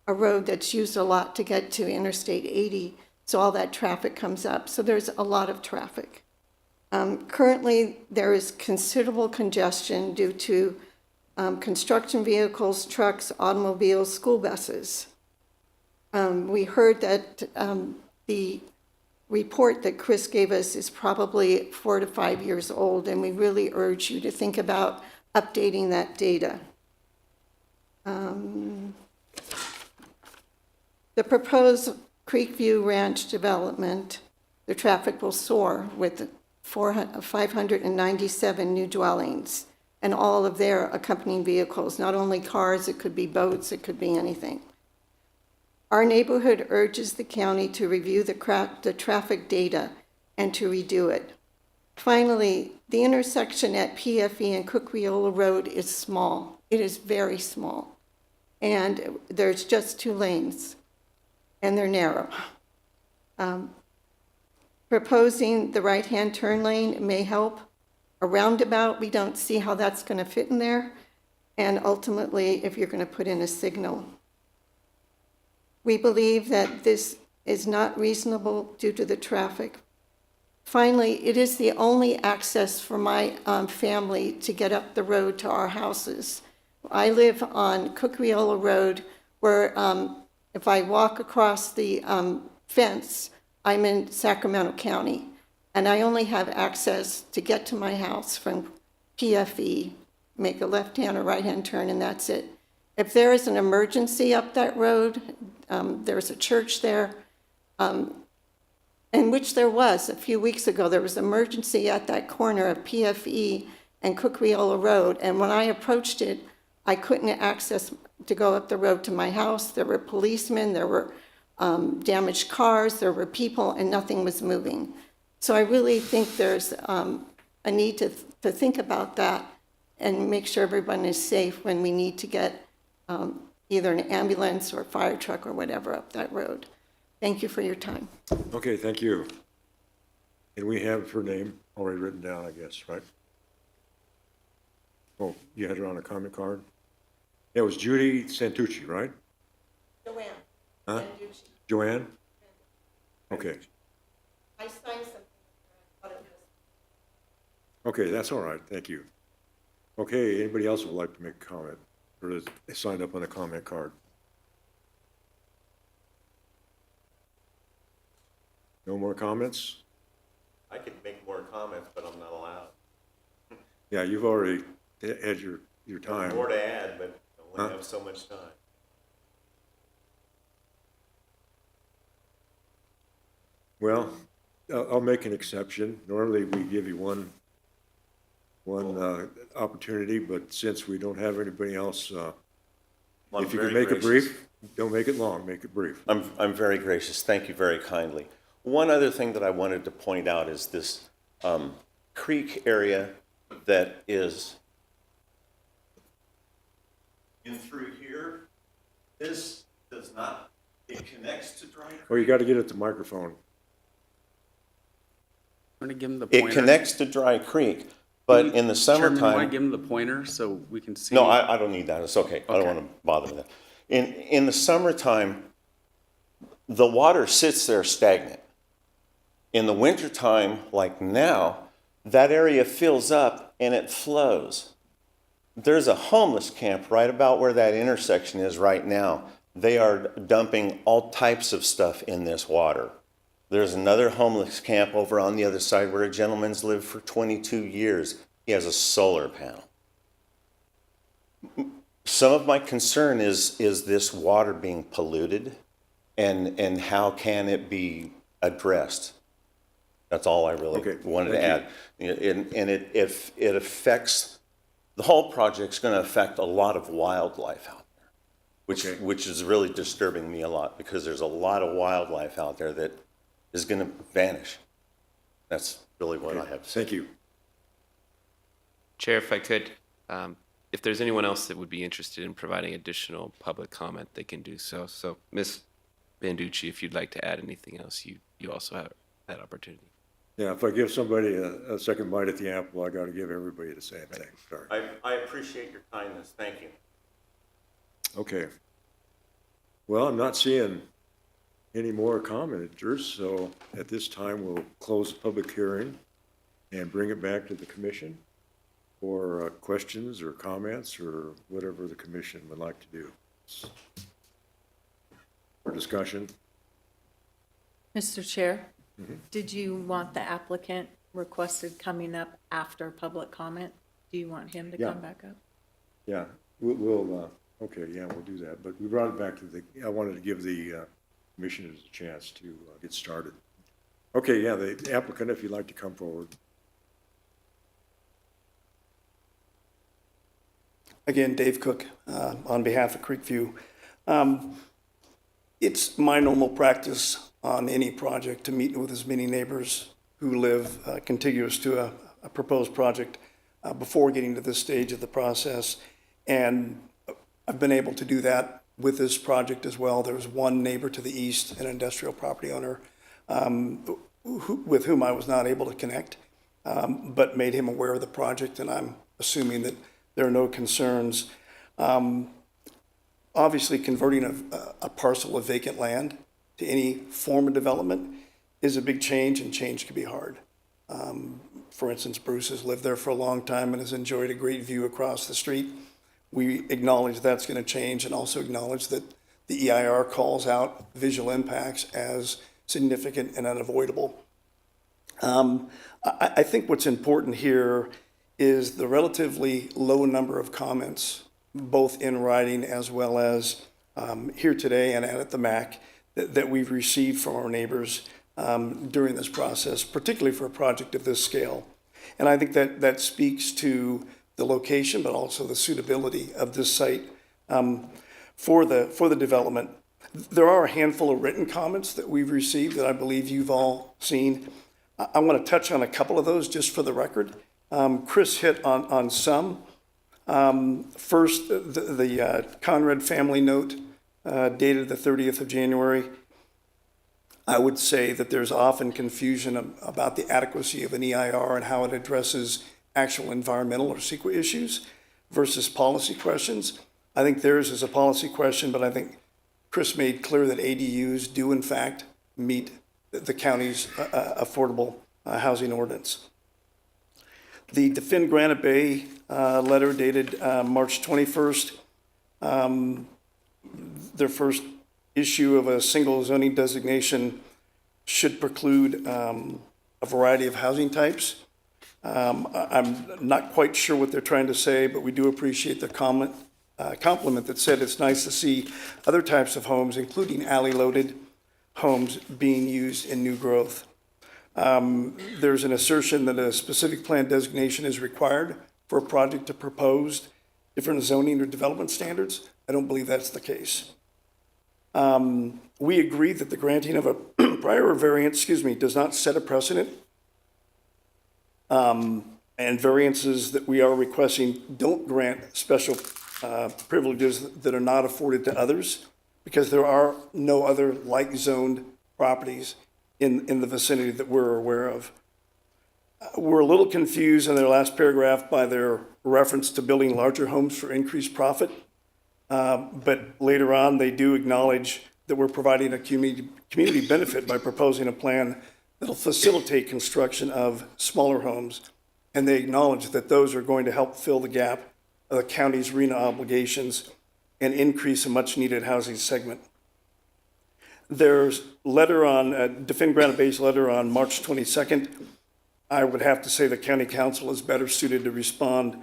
a road that's used a lot to get to Interstate 80, so all that traffic comes up. So there's a lot of traffic. Currently, there is considerable congestion due to construction vehicles, trucks, automobiles, school buses. We heard that the report that Chris gave us is probably 4 to 5 years old, and we really urge you to think about updating that data. The proposed Creekview Ranch development, the traffic will soar with 597 new dwellings and all of their accompanying vehicles, not only cars, it could be boats, it could be anything. Our neighborhood urges the county to review the traffic data and to redo it. Finally, the intersection at PFE and Cook-Riola Road is small. It is very small. And there's just 2 lanes, and they're narrow. Proposing the right-hand turn lane may help. A roundabout, we don't see how that's going to fit in there. And ultimately, if you're going to put in a signal. We believe that this is not reasonable due to the traffic. Finally, it is the only access for my family to get up the road to our houses. I live on Cook-Riola Road, where if I walk across the fence, I'm in Sacramento County, and I only have access to get to my house from PFE, make a left-hand or right-hand turn, and that's it. If there is an emergency up that road, there's a church there, in which there was a few weeks ago, there was an emergency at that corner of PFE and Cook-Riola Road, and when I approached it, I couldn't access to go up the road to my house. There were policemen, there were damaged cars, there were people, and nothing was moving. So I really think there's a need to think about that and make sure everyone is safe when we need to get either an ambulance or fire truck or whatever up that road. Thank you for your time. Okay, thank you. And we have her name already written down, I guess, right? Oh, you had her on a comment card? Yeah, it was Judy Santucci, right? Joanne. Huh? Joanne? Okay. I signed something. Okay, that's all right, thank you. Okay, anybody else would like to make a comment or is signed up on the comment card? No more comments? I could make more comments, but I'm not allowed. Yeah, you've already had your time. More to add, but I only have so much time. Well, I'll make an exception. Normally, we give you one opportunity, but since we don't have anybody else, if you can make it brief, don't make it long, make it brief. I'm very gracious. Thank you very kindly. One other thing that I wanted to point out is this creek area that is in through here, this does not, it connects to Dry Creek. Oh, you got to get at the microphone. I'm gonna give him the It pointer. connects to Dry Creek, but in the Chairman, summertime. want to give him the pointer so we can see? No, I don't need that. It's okay. I don't want to bother with that. In the summertime, the water sits there stagnant. In the wintertime, like now, that area fills up and it flows. There's a homeless camp right about where that intersection is right now. They are dumping all types of stuff in this water. There's another homeless camp over on the other side where a gentleman's lived for 22 years. He has a solar panel. Some of my concern is this water being polluted, and how can it be addressed? That's all I really wanted to add. And it affects, the whole project's going to affect a lot of wildlife out there, which is really disturbing me a lot, because there's a lot of wildlife out there that is going to vanish. That's really what I have to say. Thank you. Chair, if I could, if there's anyone else that would be interested in providing additional public comment, they can do so. So, Ms. Banducci, if you'd like to add anything else, you also have that opportunity. Yeah, if I give somebody a second bite at the apple, I got to give everybody the same thing. Sorry. I appreciate your kindness. Thank you. Okay. Well, I'm not seeing any more commenters, so at this time, we'll close the public hearing and bring it back to the commission for questions or comments or whatever the commission would like to do. For discussion. Mr. Chair, did you want the applicant requested coming up after public comment? Do you want him to come back up? Yeah, we'll okay, yeah, we'll do that. But we brought it back to the, I wanted to give the commissioners a chance to get started. Okay, yeah, the applicant, if you'd like to come forward. Again, Dave Cook, on behalf of Creekview. It's my normal practice on any project to meet with as many neighbors who live contiguous to a proposed project before getting to this stage of the process. And I've been able to do that with this project as well. There's one neighbor to the east, an industrial property owner, with whom I was not able to connect, but made him aware of the project, and I'm assuming that there are no concerns. Obviously, converting a parcel of vacant land to any form of development is a big change, and change can be hard. For instance, Bruce has lived there for a long time and has enjoyed a great view across the street. We acknowledge that's going to change, and also acknowledge that the EIR calls out visual impacts as significant and unavoidable. I think what's important here is the relatively low number of comments, both in writing as well as here today and at the MAC, that we've received from our neighbors during this process, particularly for a project of this scale. And I think that speaks to the location, but also the suitability of this site for the development. There are a handful of written comments that we've received that I believe you've all seen. I want to touch on a couple of those just for the record. Chris hit on some. First, the Conrad family note dated the 30th of January. I would say that there's often confusion about the adequacy of an EIR and how it addresses actual environmental or CEQA issues versus policy questions. I think theirs is a policy question, but I think Chris made clear that ADUs do in fact meet the county's affordable housing ordinance. The Defend Granite Bay letter dated March 21st, their first issue of a single zoning designation should preclude a variety of housing types. I'm not quite sure what they're trying to say, but we do appreciate their compliment that said it's nice to see other types of homes, including alley-loaded homes, being used in new growth. There's an assertion that a specific plan designation is required for a project to propose different zoning or development standards. I don't believe that's the case. We agree that the granting of a prior variance, does not set a precedent. And and variances that we are requesting don't grant special privileges that are not afforded to others, because there are no other like zoned properties in the vicinity that we're aware of. We're a little confused in their last paragraph by their reference to building larger homes for increased profit. But later on, they do acknowledge that we're providing a community benefit by proposing a plan that'll facilitate construction of smaller homes. And they acknowledge that those are going to help fill the gap of the county's RHNA obligations and increase a much-needed housing segment. There's letter on, Defend Granite Bay's letter on March 22nd. I would have to say the county council is better suited to respond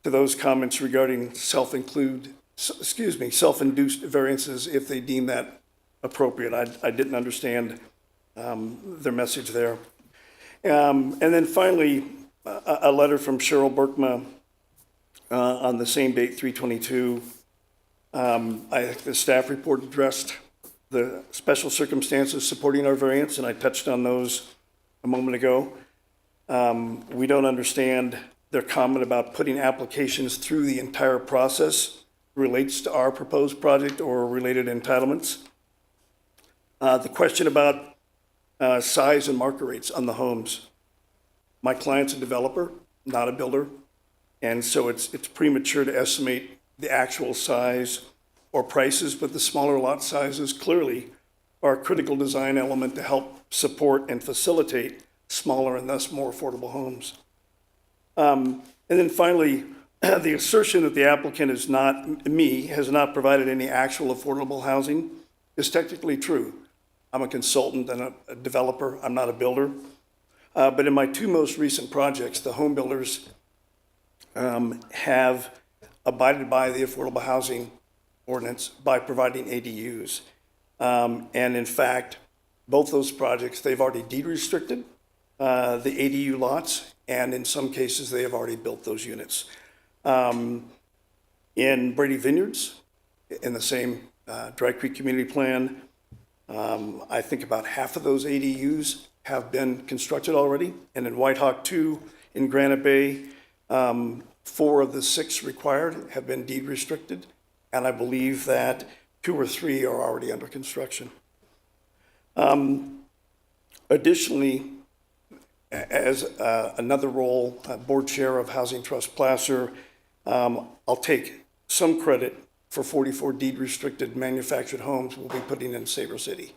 to those comments regarding self-induced variances if they deem that appropriate. I didn't understand their message there. And then finally, a letter from Cheryl Berkma on the same date, 3/22. The staff report addressed the special circumstances supporting our variance, and I touched on those a moment ago. We don't understand their comment about putting applications through the entire process relates to our proposed project or related entitlements. The question about size and market rates on the homes. My client's a developer, not a builder, and so it's premature to estimate the actual size or prices, but the smaller lot sizes clearly are a critical design element to help support and facilitate smaller and thus more affordable homes. And then finally, the assertion that the applicant has not provided any actual affordable housing is technically true. I'm a consultant and a developer. I'm not a builder. But in my two most recent projects, the home builders have abided by the affordable housing ordinance by providing ADUs. And in fact, both those projects, they've already deed restricted the ADU lots, and in some cases, they have already built those units. In Brady Vineyards, in the same Dry Creek Community Plan, I think about half of those ADUs have been constructed already. And in White Hawk 2 in Granite Bay, 4 of the 6 required have been deed restricted. And I believe that 2 or 3 are already under construction. Additionally, as another role, board chair of Housing Trust Placer, I'll take some credit for 44 deed restricted manufactured homes we'll be putting in Sabre City.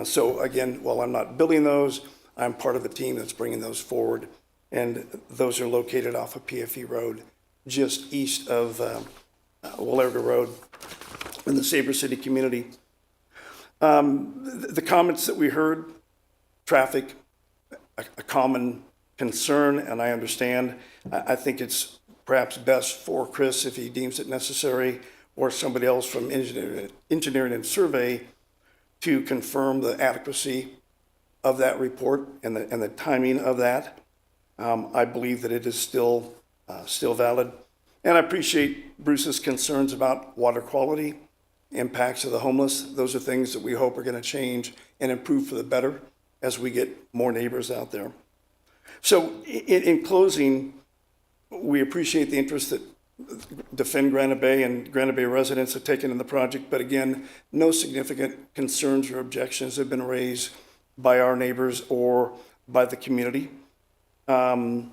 So again, while I'm not building those, I'm part of a team that's bringing those forward. And those are located off of PFE Road, just east of Willarga Road in the Sabre City community. The comments that we heard, traffic, a common concern, and I understand. I think it's perhaps best for Chris, if he deems it necessary, or somebody else from engineering and survey to confirm the adequacy of that report and the timing of that. I believe that it is still valid. And I appreciate Bruce's concerns about water quality, impacts of the homeless. Those are things that we hope are going to change and improve for the better as we get more neighbors out there. So in closing, we appreciate the interest that Defend Granite Bay and Granite Bay residents have taken in the project, but again, no significant concerns or objections have been raised by our neighbors or by the community. Further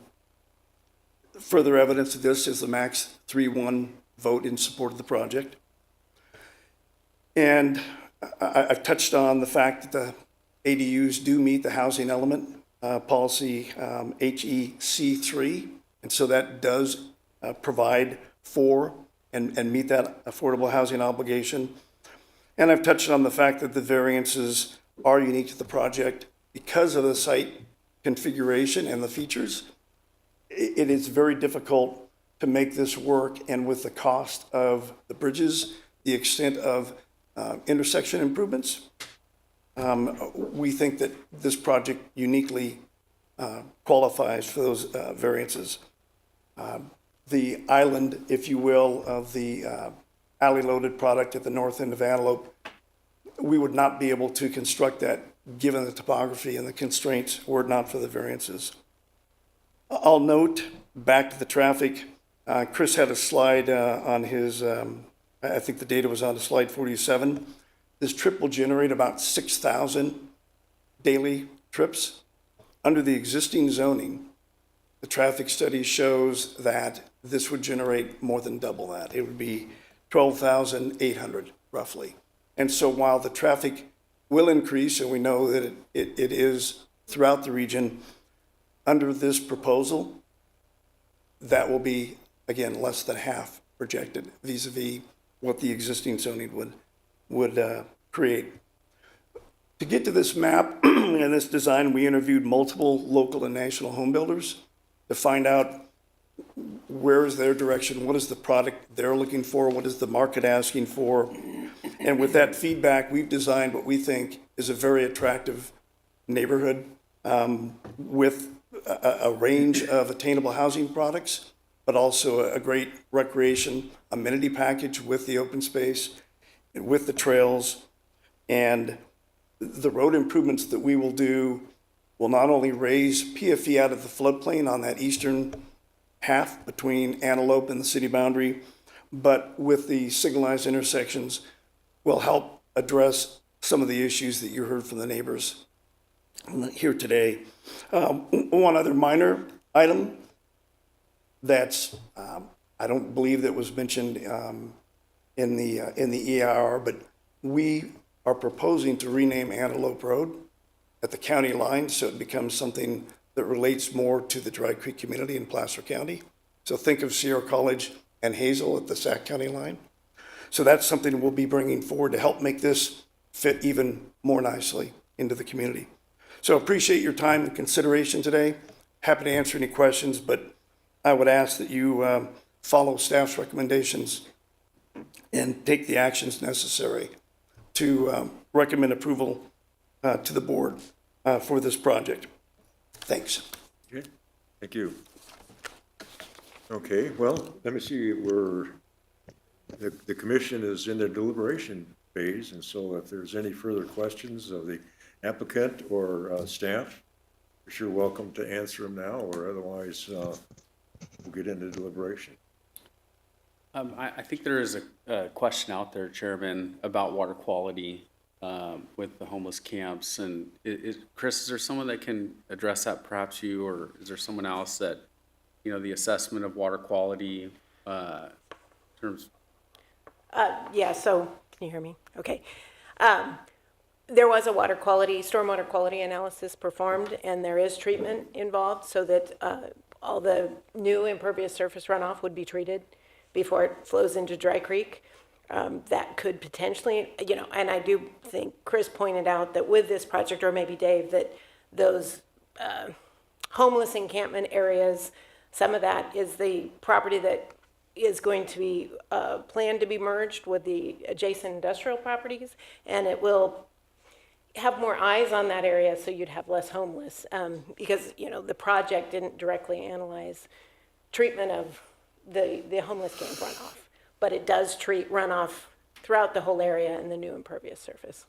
evidence of this is the max 3-1 vote in support of the project. And I've touched on the fact that the ADUs do meet the housing element policy HEC3, and so that does provide for and meet that affordable housing obligation. And I've touched on the fact that the variances are unique to the project because of the site configuration and the features. It is very difficult to make this work, and with the cost of the bridges, the extent of intersection improvements, we think that this project uniquely qualifies for those variances. The island, if you will, of the alley-loaded product at the north end of Antelope, we would not be able to construct that given the topography and the constraints were it not for the variances. I'll note, back to the traffic, Chris had a slide on his, I think the data was on slide 47. This trip will generate about 6,000 daily trips. Under the existing zoning, the traffic study shows that this would generate more than double that. It would be 12,800 roughly. And so while the traffic will increase, and we know that it is throughout the region, under this proposal, that will be, again, less than half projected vis-a-vis what the existing zoning would create. To get to this map and this design, we interviewed multiple local and national home builders to find out where is their direction, what is the product they're looking for, what is the market asking for. And with that feedback, we've designed what we think is a very attractive neighborhood with a range of attainable housing products, but also a great recreation amenity package with the open space, with the trails, and the road improvements that we will do will not only raise PFE out of the floodplain on that eastern half between Antelope and the city boundary, but with the signalized intersections will help address some of the issues that you heard from the neighbors here today. One other minor item that's, I don't believe that was mentioned in the EIR, but we are proposing to rename Antelope Road at the county line so it becomes something that relates more to the Dry Creek community in Placer County. So think of Sierra College and Hazel at the Sac County line. So that's something we'll be bringing forward to help make this fit even more nicely into the community. So appreciate your time and consideration today. Happy to answer any questions, but I would ask that you follow staff's recommendations and take the actions necessary to recommend approval to the board for this project. Thanks. Okay, thank you. Okay, well, let me see, the commission is in their deliberation phase, and so if there's any further questions of the applicant or staff, you're sure welcome to answer them now, or otherwise we'll get into deliberation. I think there is a question out there, Chairman, about water quality with the homeless camps. And Chris, is there someone that can address that, perhaps you, or is there someone else that, you know, the assessment of water quality in terms? Yeah, so, can you hear me? Okay. There was a stormwater quality analysis performed, and there is treatment involved so that all the new impervious surface runoff would be treated before it flows into Dry Creek. That could potentially, you know, and I do think Chris pointed out that with this project, or maybe Dave, that those homeless encampment areas, some of that is the property that is going to be planned to be merged with the adjacent industrial properties, and it will have more eyes on that area, so you'd have less homeless, because, you know, the project didn't directly analyze treatment of the homeless camp runoff, but it does treat runoff throughout the whole area in the new impervious surface.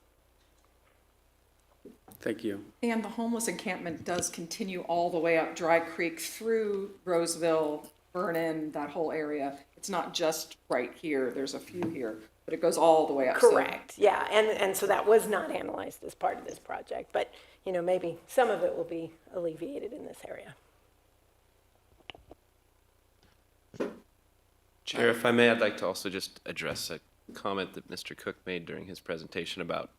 Thank you. And the homeless encampment does continue all the way up Dry Creek through Roseville, Vernon, that whole area. It's not just right here, there's a few here, but it goes all the way up. Correct, yeah, and so that was not analyzed as part of this project, but, you know, maybe some of it will be alleviated in this area. Chair, if I may, I'd like to also just address a comment that Mr. Cook made during his presentation about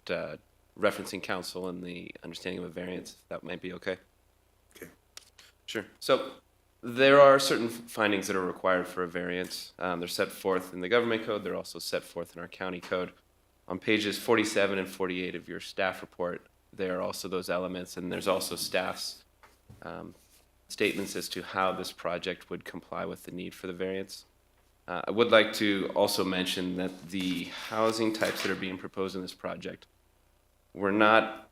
referencing council and the understanding of a variance, if that might be okay. Okay. Sure. So there are certain findings that are required for a variance. They're set forth in the government code. They're also set forth in our county code. On pages 47 and 48 of your staff report, there are also those elements, and there's also staff's statements as to how this project would comply with the need for the variance. I would like to also mention that the housing types that are being proposed in this project were not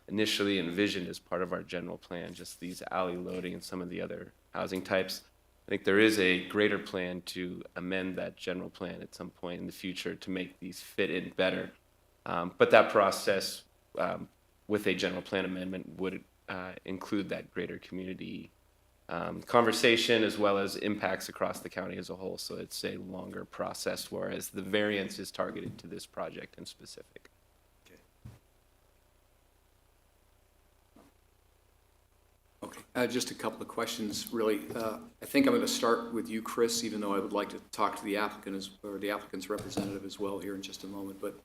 initially envisioned as part of our general plan, just these alley loading and some of the other housing types. I think there is a greater plan to amend that general plan at some point in the future to make these fit in better. But that process with a general plan amendment would include that greater community conversation as well as impacts across the county as a whole. So it's a longer process, whereas the variance is targeted to this project in specific. Okay, just a couple of questions, really. I think I'm going to start with you, Chris, even though I would like to talk to the applicant or the applicant's representative as well here in just a moment. But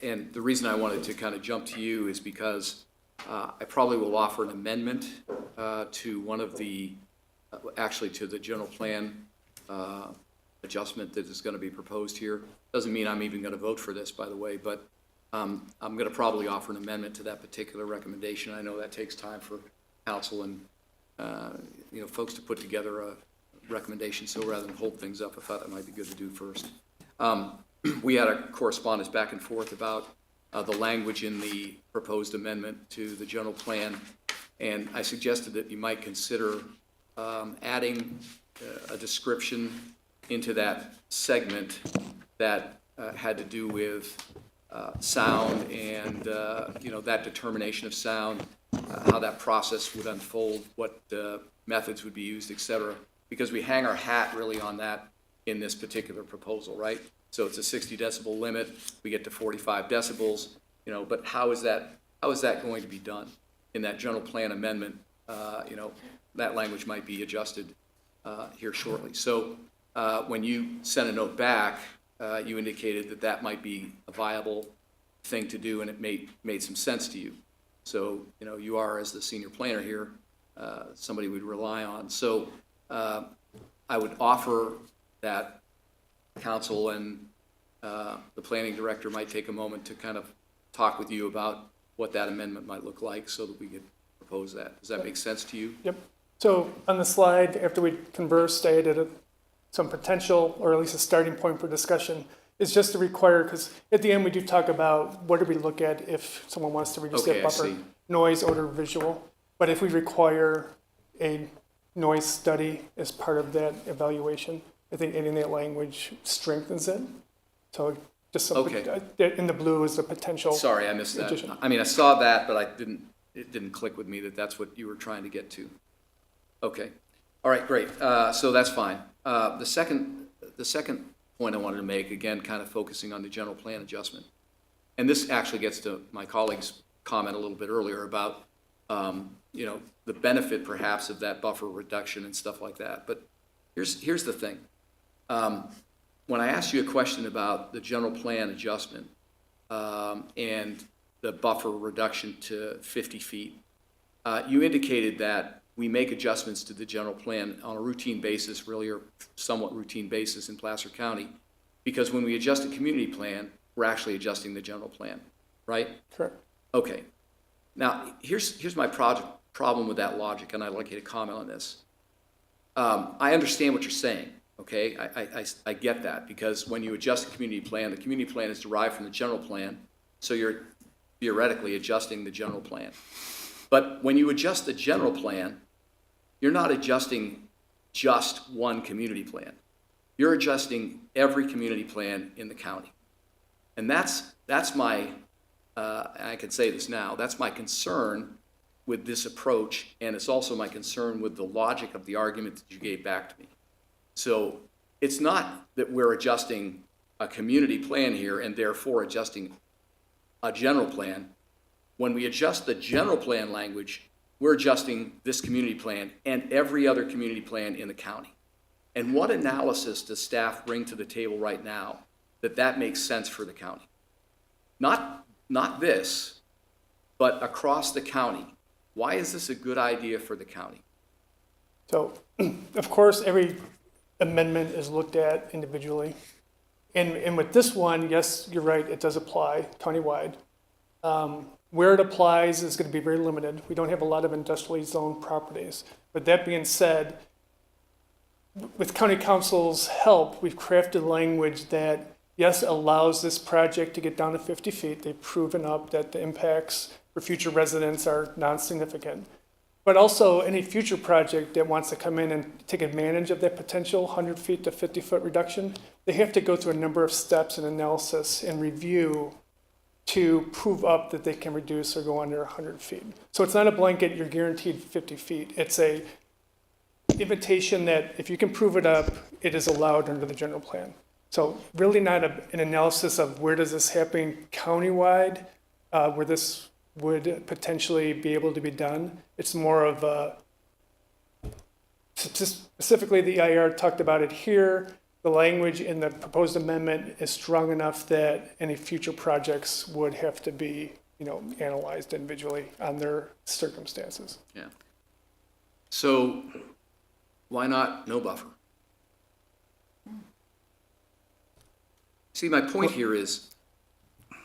and the reason I wanted to kind of jump to you is because I probably will offer an amendment to one of the, actually to the general plan adjustment that is going to be proposed here. Doesn't mean I'm even going to vote for this, by the way, but I'm going to probably offer an amendment to that particular recommendation. I know that takes time for council and folks to put together a recommendation. So rather than hold things up, I thought that might be good to do first. We had a correspondence back and forth about the language in the proposed amendment to the general plan, and I suggested that you might consider adding a description into that segment that had to do with sound and, that determination of sound, how that process would unfold, what methods would be used, et cetera, because we hang our hat really on that in this particular proposal, right? So it's a 60 decibel limit, we get to 45 decibels, but how is that going to be done? In that general plan amendment, that language might be adjusted here shortly. So when you sent a note back, you indicated that that might be a viable thing to do, and it made some sense to you. So, you are, as the senior planner here, somebody we'd rely on. So I would offer that council and the planning director might take a moment to kind of talk with you about what that amendment might look like so that we could propose that. Does that make sense to you? Yep. So on the slide, after we conversed, I added some potential, or at least a starting point for discussion, is just to require, because at the end we do talk about what do we look at if someone wants to reduce that buffer, noise, odor, visual. But if we require a noise study as part of that evaluation, I think adding that language strengthens it. So just something in the blue is a potential. Sorry, I missed that. addition. I mean, I saw that, but it didn't click with me that that's what you were trying to get to. Okay. All right, great. So that's fine. The second point I wanted to make, again, kind of focusing on the general plan adjustment. And this actually gets to my colleague's comment a little bit earlier about, the benefit perhaps of that buffer reduction and stuff like that. But here's the thing. When I asked you a question about the general plan adjustment and the buffer reduction to 50 feet, you indicated that we make adjustments to the general plan on a routine basis, really, or somewhat routine basis in Placer County, because when we adjust a community plan, we're actually adjusting the general plan, right? Correct. Okay. Now, here's my problem with that logic, and I'd like you to comment on this. I understand what you're saying, okay? I get that, because when you adjust the community plan is derived from the general plan, so you're theoretically adjusting the general plan. But when you adjust the general plan, you're not adjusting just one community plan. You're adjusting every community plan in the county. And that's my, I can say this now, that's my concern with this approach, and it's also my concern with the logic of the argument that you gave back to me. So it's not that we're adjusting a community plan here and therefore adjusting a general plan. When we adjust the general plan language, we're adjusting this community plan and every other community plan in the county. And what analysis does staff bring to the table right now that makes sense for the county? Not this, but across the county. Why is this a good idea for the county? So, of course, every amendment is looked at individually. And with this one, yes, you're right, it does apply countywide. Where it applies is going to be very limited. We don't have a lot of industrially zoned properties. But that being said, with county council's help, we've crafted language that, yes, allows this project to get down to 50 feet. They've proven up that the impacts for future residents are non-significant. But also any future project that wants to come in and take advantage of that potential 100 feet to 50 foot reduction, they have to go through a number of steps and analysis and review to prove up that they can reduce or go under 100 feet. So it's not a blanket, you're guaranteed 50 feet. It's a invitation that if you can prove it up, it is allowed under the general plan. So really not an analysis of where does this happen countywide, where this would potentially be able to be done. It's more of a, specifically the EIR talked about it here. The language in the proposed amendment is strong enough that any future projects would have to be, analyzed individually on their circumstances. Yeah. So why not no buffer? See, my point here is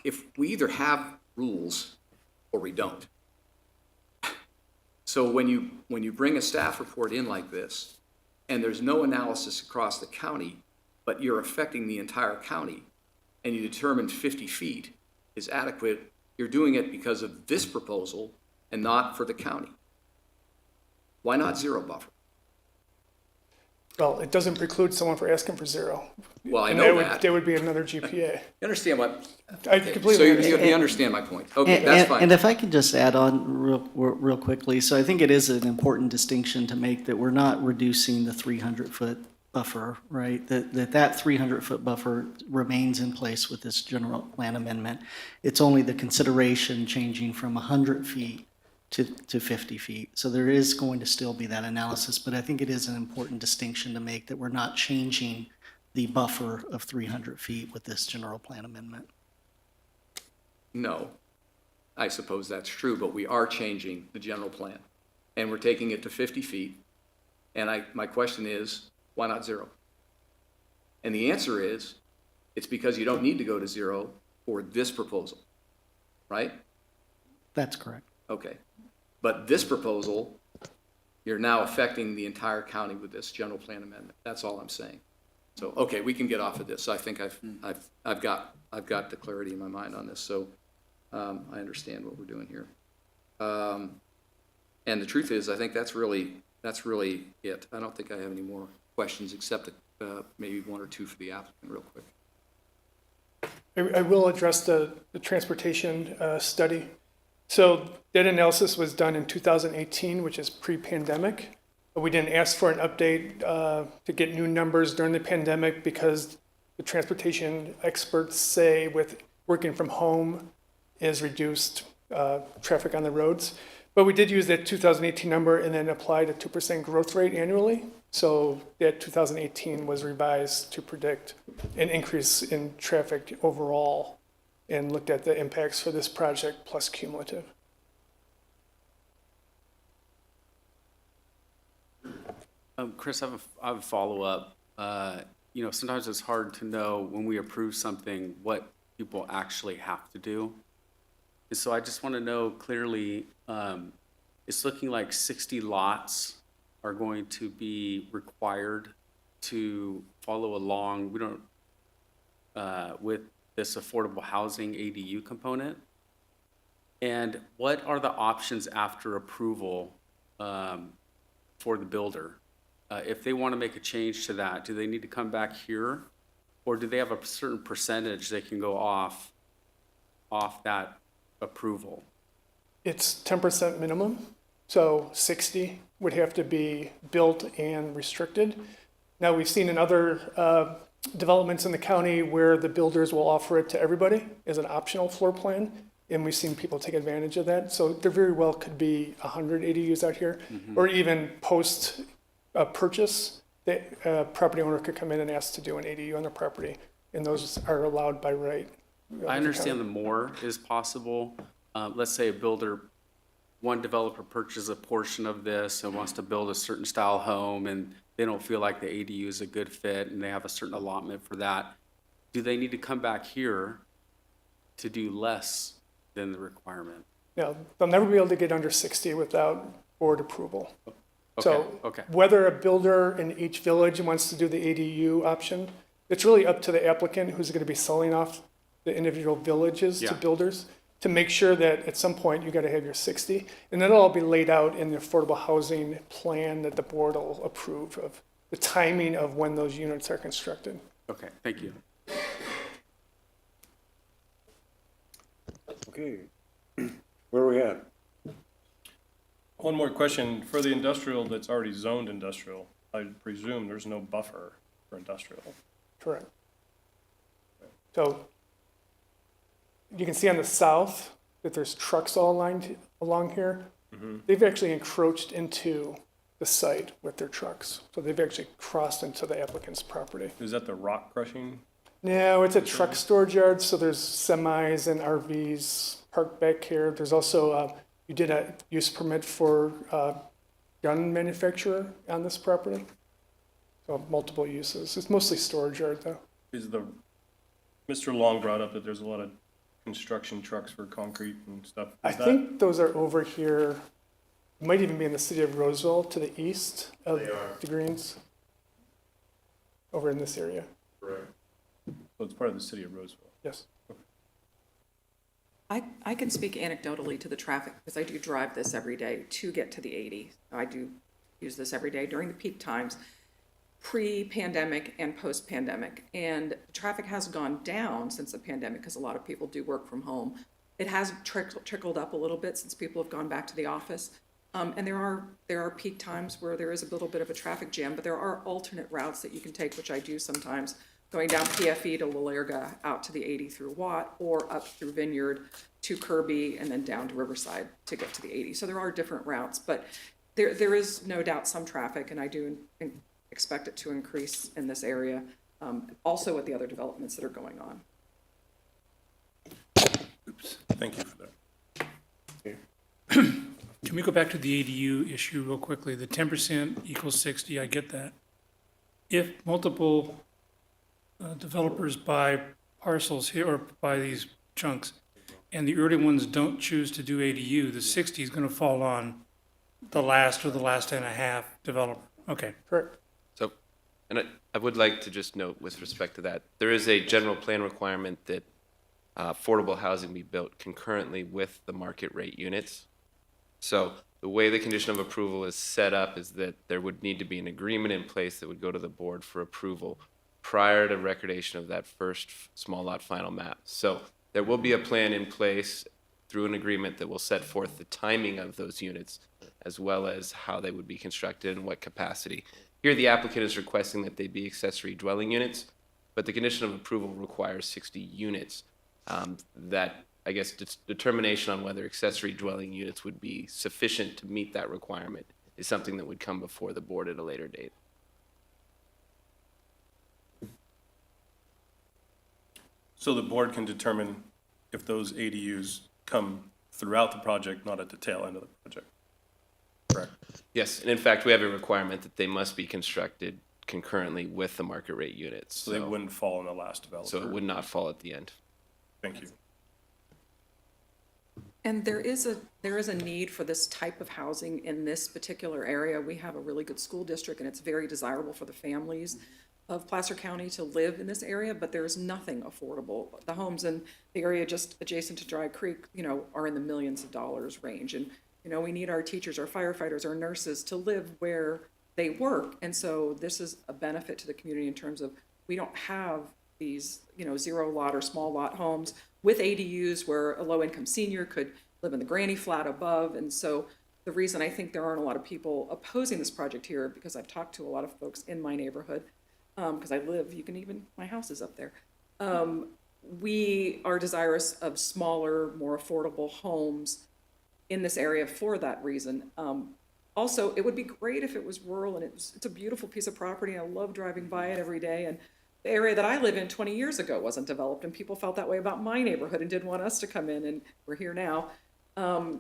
if we either have rules or we don't. So when you bring a staff report in like this and there's no analysis across the county, but you're affecting the entire county and you determine 50 feet is adequate, you're doing it because of this proposal and not for the county. Why not zero buffer? Well, it doesn't preclude someone from asking for zero. Well, I And know that. that. There would be another GPA. You understand what? I Okay, completely so understand. you understand my point. Okay, that's fine. And if I could just add on real quickly, so I think it is an important distinction to make that we're not reducing the 300-foot buffer, right? That 300-foot buffer remains in place with this general plan amendment. It's only the consideration changing from 100 feet to 50 feet. So there is going to still be that analysis, but I think it is an important distinction to make that we're not changing the buffer of 300 feet with this general plan amendment. No, I suppose that's true, but we are changing the general plan. And we're taking it to 50 feet. And my question is, why not zero? And the answer is, it's because you don't need to go to zero for this proposal, right? That's correct. Okay. But this proposal, you're now affecting the entire county with this general plan amendment. That's all I'm saying. So, okay, we can get off of this. I think I've got the clarity in my mind on this. So I understand what we're doing here. And the truth is, I think that's really it. I don't think I have any more questions except maybe one or two for the applicant real quick. I will address the transportation study. So that analysis was done in 2018, which is pre-pandemic. We didn't ask for an update to get new numbers during the pandemic because the transportation experts say with working from home is reduced traffic on the roads. But we did use that 2018 number and then applied a 2% growth rate annually. So that 2018 was revised to predict an increase in traffic overall and looked at the impacts for this project plus cumulative. Chris, I have a follow-up. Sometimes it's hard to know when we approve something what people actually have to do. And so I just want to know clearly, it's looking like 60 lots are going to be required to follow along. We don't, with this affordable housing ADU component. And what are the options after approval for the builder? If they want to make a change to that, do they need to come back here? Or do they have a certain percentage they can go off that approval? It's 10% minimum, so 60 would have to be built and restricted. Now, we've seen in other developments in the county where the builders will offer it to everybody as an optional floor plan, and we've seen people take advantage of that. So there very well could be 100 ADUs out here, or even post purchase, the property owner could come in and ask to do an ADU on their property, and those are allowed by right. I understand the more is possible. Let's say a builder, one developer purchases a portion of this and wants to build a certain style home, and they don't feel like the ADU is a good fit, and they have a certain allotment for that. Do they need to come back here to do less than the requirement? No, they'll never be able to get under 60 without board approval. So okay. whether a builder in each village wants to do the ADU option, it's really up to the applicant who's going to be selling off the individual villages to builders to make sure that at some point you got to have your 60. And that'll all be laid out in the affordable housing plan that the board will approve of the timing of when those units are constructed. Okay, thank you. Okay. Where are we at? One more question. For the industrial that's already zoned industrial, I presume there's no buffer for industrial. Correct. So you can see on the south that there's trucks all lined along here. They've actually encroached into the site with their trucks. So they've actually crossed into the applicant's property. Is that the rock crushing? No, it's a truck storage yard, so there's semis and RVs parked back here. There's also, you did a use permit for gun manufacturer on this property. So multiple uses. It's mostly storage yard though. Mr. Long brought up that there's a lot of construction trucks for concrete and stuff. I think those are over here, might even be in the city of Roseville to the east of the Greens. Over in this area. Correct. So it's part of the city of Roseville. Yes. I can speak anecdotally to the traffic because I do drive this every day to get to the 80. I do use this every day during the peak times, pre-pandemic and post-pandemic. And the traffic has gone down since the pandemic because a lot of people do work from home. It has trickled up a little bit since people have gone back to the office. And there are peak times where there is a little bit of a traffic jam, but there are alternate routes that you can take, which I do sometimes, going down PFE to Lalerga, out to the 80 through Watt, or up through Vineyard to Kirby, and then down to Riverside to get to the 80. So there are different routes, but there is no doubt some traffic, and I do expect it to increase in this area, also with the other developments that are going on. Oops, thank you for that. Can we go back to the ADU issue real quickly? The 10% equals 60, I get that. If multiple developers buy parcels here or buy these chunks, and the early ones don't choose to do ADU, the 60 is going to fall on the last or the last and a half developer. Okay. Correct. So, and I would like to just note with respect to that, there is a general plan requirement that affordable housing be built concurrently with the market rate units. So the way the condition of approval is set up is that there would need to be an agreement in place that would go to the board for approval prior to recordation of that first small lot final map. So there will be a plan in place through an agreement that will set forth the timing of those units, as well as how they would be constructed and what capacity. Here, the applicant is requesting that they be accessory dwelling units, but the condition of approval requires 60 units. That, I guess, determination on whether accessory dwelling units would be sufficient to meet that requirement is something that would come before the board at a later date. So the board can determine if those ADUs come throughout the project, not at the tail end of the project. Correct. Yes, and in fact, we have a requirement that they must be constructed concurrently with the market rate units. So they wouldn't fall on the last developer. So it would not fall at the end. Thank you. And there is a need for this type of housing in this particular area. We have a really good school district, and it's very desirable for the families of Placer County to live in this area, but there's nothing affordable. The homes in the area just adjacent to Dry Creek, are in the millions of dollars range. And, we need our teachers, our firefighters, our nurses to live where they work. And so this is a benefit to the community in terms of we don't have these, zero lot or small lot homes with ADUs where a low-income senior could live in the granny flat above. And so the reason I think there aren't a lot of people opposing this project here, because I've talked to a lot of folks in my neighborhood, because I live, my house is up there. We are desirous of smaller, more affordable homes in this area for that reason. Also, it would be great if it was rural, and it's a beautiful piece of property. I love driving by it every day. And the area that I live in 20 years ago wasn't developed, and people felt that way about my neighborhood and didn't want us to come in, and we're here now.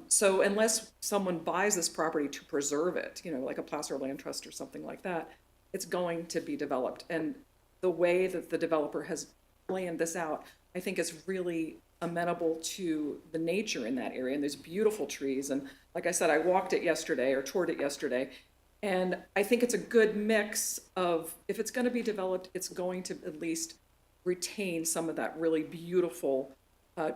So unless someone buys this property to preserve it, like a Placer Land Trust or something like that, it's going to be developed. And the way that the developer has planned this out, I think is really amenable to the nature in that area. And there's beautiful trees. And like I said, I walked it yesterday or toured it yesterday. And I think it's a good mix of, if it's going to be developed, it's going to at least retain some of that really beautiful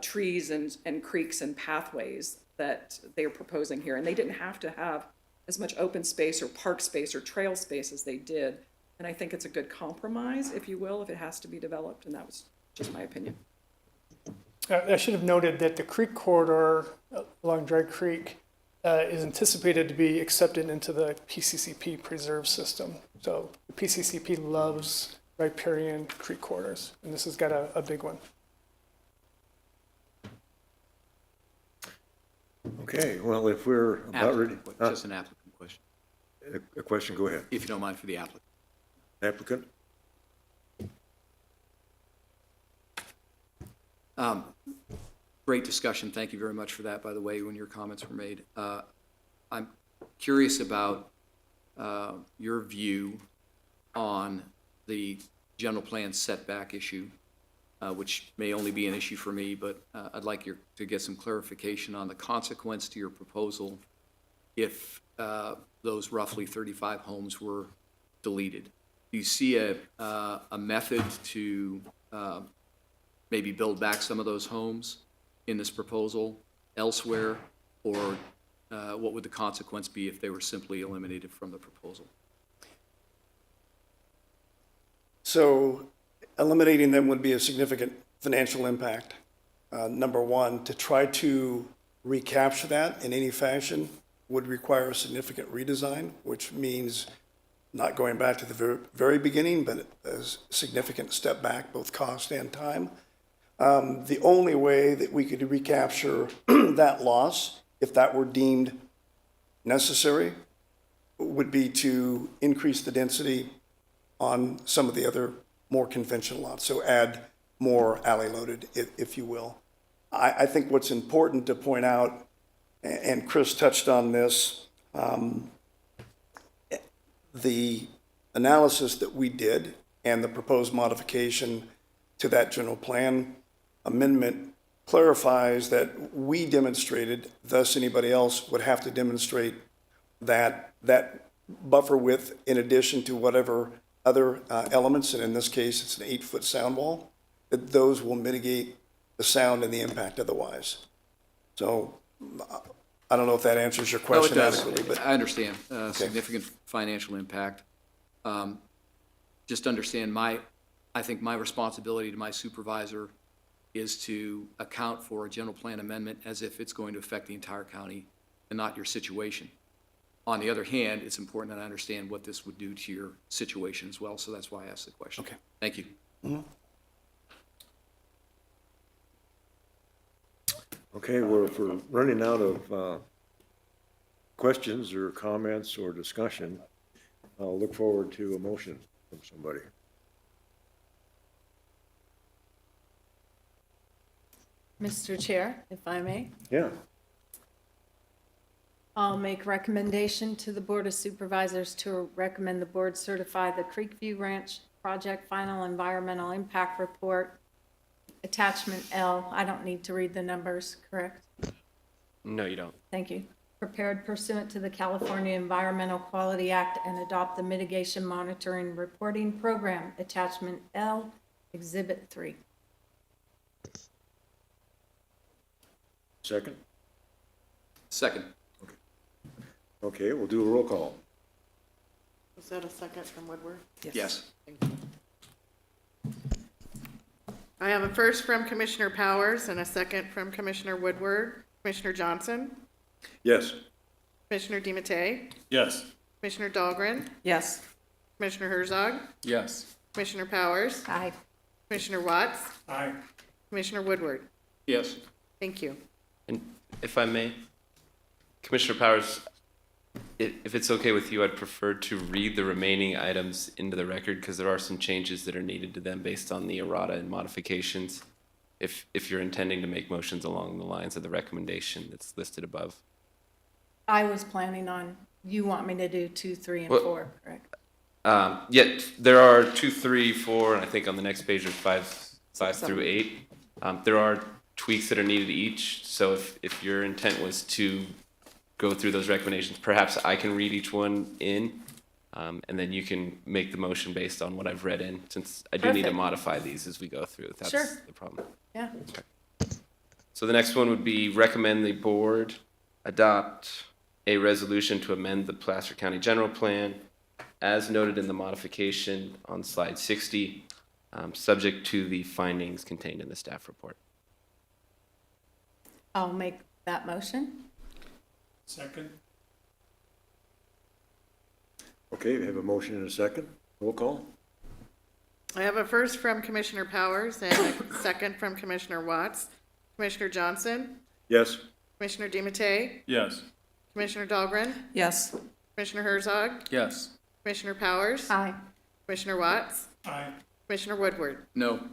trees and creeks and pathways that they are proposing here. And they didn't have to have as much open space or park space or trail space as they did. And I think it's a good compromise, if you will, if it has to be developed. And that was just my opinion. I should have noted that the creek corridor along Dry Creek is anticipated to be accepted into the PCCP preserve system. So the PCCP loves riparian creek corridors, and this has got a big one. Okay, well, if we're about ready. Applicant, just an applicant question, A question, go ahead. if you don't mind, for the applicant. Applicant? Great discussion. Thank you very much for that, by the way, when your comments were made. I'm curious about your view on the general plan setback issue, which may only be an issue for me, but I'd like to get some clarification on the consequence to your proposal if those roughly 35 homes were deleted. Do you see a method to maybe build back some of those homes in this proposal elsewhere, or what would the consequence be if they were simply eliminated from the proposal? So eliminating them would be a significant financial impact. Number one, to try to recapture that in any fashion would require a significant redesign, which means not going back to the very beginning, but a significant step back, both cost and time. The only way that we could recapture that loss, if that were deemed necessary, would be to increase the density on some of the other more conventional lots. So add more alley loaded, if you will. I think what's important to point out, and Chris touched on this, the analysis that we did and the proposed modification to that general plan amendment clarifies that we demonstrated, thus anybody else would have to demonstrate that buffer width in addition to whatever other elements, and in this case, it's an 8-foot sound wall, that those will mitigate the sound and the impact otherwise. So I don't know if that answers your question No, it does. adequately, but I understand. Significant financial impact. Just understand I think my responsibility to my supervisor is to account for a general plan amendment as if it's going to affect the entire county and not your situation. On the other hand, it's important that I understand what this would do to your situation as well, so that's why I asked the question. Okay. Thank you. Mhm. Okay, well, if we're running out of questions or comments or discussion, I'll look forward to a motion from somebody. Mr. Chair, if I may, Yeah, I'll make recommendation to the Board of Supervisors to recommend the board certify the Creekview Ranch Project Final Environmental Impact Report, Attachment L. I don't need to read the numbers, correct? No, you don't. Thank you. Prepared pursuant to the California Environmental Quality Act and adopt the Mitigation Monitoring Reporting Program, Attachment L, Exhibit 3. second? Second. Okay, we'll do a roll call. Was that a second from Woodward? Yes. I have a first from Commissioner Powers and a second from Commissioner Woodward. Commissioner Johnson, Yes. Commissioner DiMattei, Yes. Commissioner Dahlgren, Yes. Commissioner Herzog, Yes. Commissioner Powers, Aye. Commissioner Watts, Aye. Commissioner Woodward. Yes. Thank you. And if I may, Commissioner Powers, if it's okay with you, I'd prefer to read the remaining items into the record because there are some changes that are needed to them based on the errata and modifications. If you're intending to make motions along the lines of the recommendation that's listed above. I was planning on, you want me to do 2, 3, and Well- 4, correct? Yet there are 2, 3, 4, and I think on the next page there's 5 through 8. There are tweaks that are needed each. So if your intent was to go through those recommendations, perhaps I can read each one in, and then you can make the motion based on what I've read in, since I do need to Perfect. modify these as we go through. If that's Sure. the problem. Yeah. So the next one would be recommend the board adopt a resolution to amend the Placer County General Plan as noted in the modification on slide 60, subject to the findings contained in the staff report. I'll make that motion. Second? Okay, we have a motion and a second. Roll call? I have a first from Commissioner Powers and a second from Commissioner Watts. Commissioner Johnson, Yes? Commissioner DiMattei, Yes. Commissioner Dahlgren, Yes. Commissioner Herzog, Yes. Commissioner Powers, Aye. Commissioner Watts, Aye. Commissioner Woodward. No.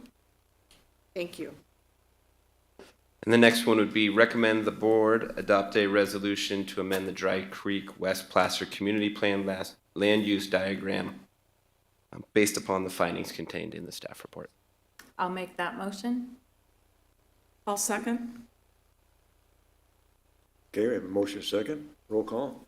Thank you. And the next one would be recommend the board adopt a resolution to amend the Dry Creek West Placer Community Plan land use diagram based upon the findings contained in the staff report. I'll make that motion. I'll second. Okay, we have a motion and a second. Roll call?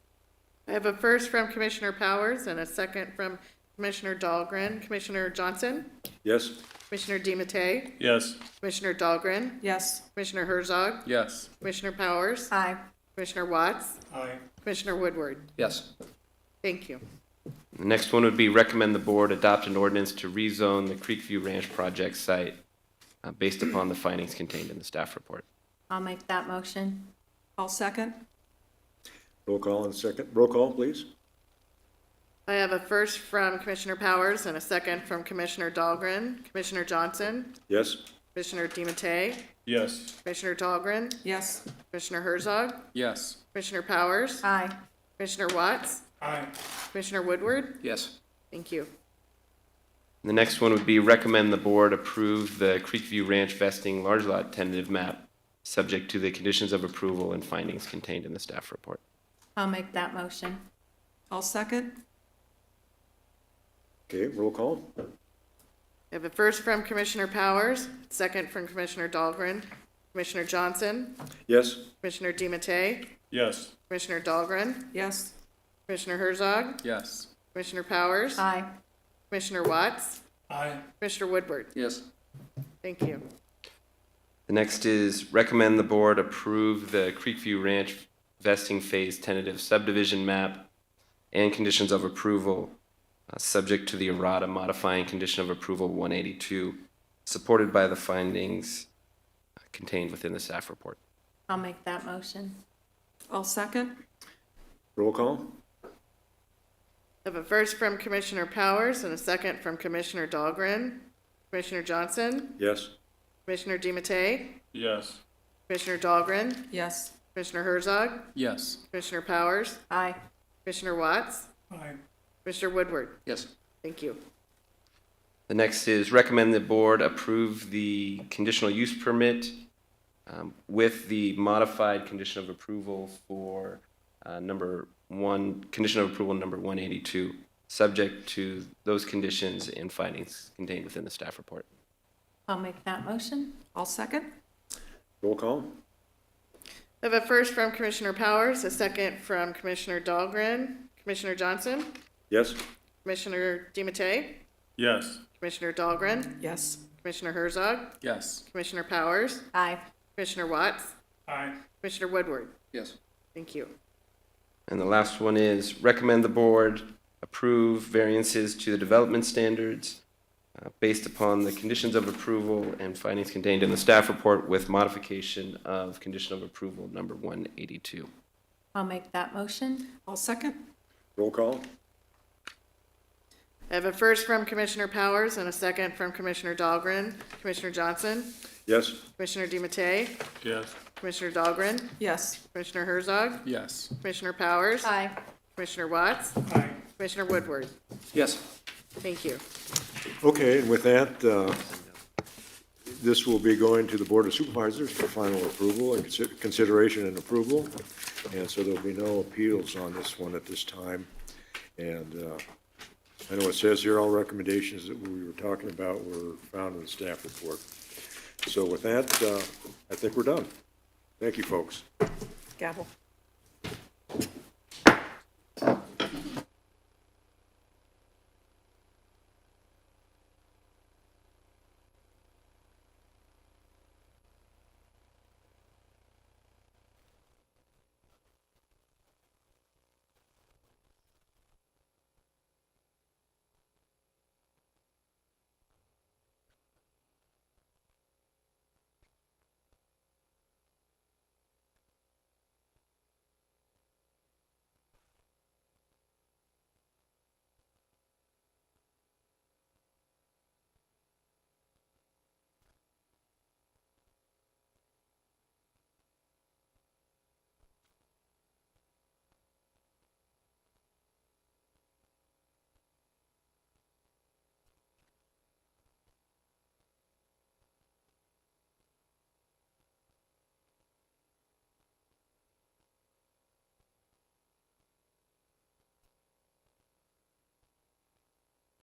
I have a first from Commissioner Powers and a second from Commissioner Dahlgren. Commissioner Johnson, Yes? Commissioner DiMattei, Yes. Commissioner Dahlgren, Yes. Commissioner Herzog, Yes. Commissioner Powers, Aye. Commissioner Watts, Aye. Commissioner Woodward. Yes. Thank you. The next one would be recommend the board adopt an ordinance to rezone the Creekview Ranch project site based upon the findings contained in the staff report. I'll make that motion. I'll second. Roll call and second. Roll call, please. I have a first from Commissioner Powers and a second from Commissioner Dahlgren. Commissioner Johnson, Yes? Commissioner DiMattei, Yes. Commissioner Dahlgren, Yes. Commissioner Herzog, Yes. Commissioner Powers, Aye. Commissioner Watts, Aye. Commissioner Woodward. Yes. Thank you. The next one would be recommend the board approve the Creekview Ranch vesting large lot tentative map, subject to the conditions of approval and findings contained in the staff report. I'll make that motion. I'll second. Okay, roll call? I have a first from Commissioner Powers, second from Commissioner Dahlgren, Commissioner Johnson, Yes? Commissioner DiMattei, Yes. Commissioner Dahlgren, Yes. Commissioner Herzog, Yes. Commissioner Powers, Aye. Commissioner Watts, Aye. Commissioner Woodward. Yes. Thank you. The next is recommend the board approve the Creekview Ranch vesting phase tentative subdivision map and conditions of approval, subject to the errata modifying condition of approval 182, supported by the findings contained within the staff report. I'll make that motion. I'll second. Roll call? I have a first from Commissioner Powers and a second from Commissioner Dahlgren. Commissioner Johnson, Yes? Commissioner DiMattei, Yes. Commissioner Dahlgren, Yes. Commissioner Herzog, Yes. Commissioner Powers, Aye. Commissioner Watts, Aye. Commissioner Woodward. Yes. Thank you. The next is recommend the board approve the conditional use permit with the modified condition of approval for condition of approval number 182, subject to those conditions and findings contained within the staff report. I'll make that motion. I'll second. Roll call? I have a first from Commissioner Powers, a second from Commissioner Dahlgren. Commissioner Johnson, Yes? Commissioner DiMattei, Yes. Commissioner Dahlgren, Yes. Commissioner Herzog, Yes. Commissioner Powers, Aye. Commissioner Watts, Aye. Commissioner Woodward. Yes. Thank you. And the last one is recommend the board approve variances to the development standards based upon the conditions of approval and findings contained in the staff report with modification of condition of approval number 182. I'll make that motion. I'll second. Roll call? I have a first from Commissioner Powers and a second from Commissioner Dahlgren. Commissioner Johnson, Yes? Commissioner DiMattei, Yes. Commissioner Dahlgren, Yes. Commissioner Herzog, Yes. Commissioner Powers, Aye. Commissioner Watts, Aye. Commissioner Woodward. Yes. Thank you. Okay, and with that, this will be going to the Board of Supervisors for final approval and consideration and approval. And so there'll be no appeals on this one at this time. And I know it says here all recommendations that we were talking about were found in the staff report. So with that, I think we're done. Thank you, folks. Gavel.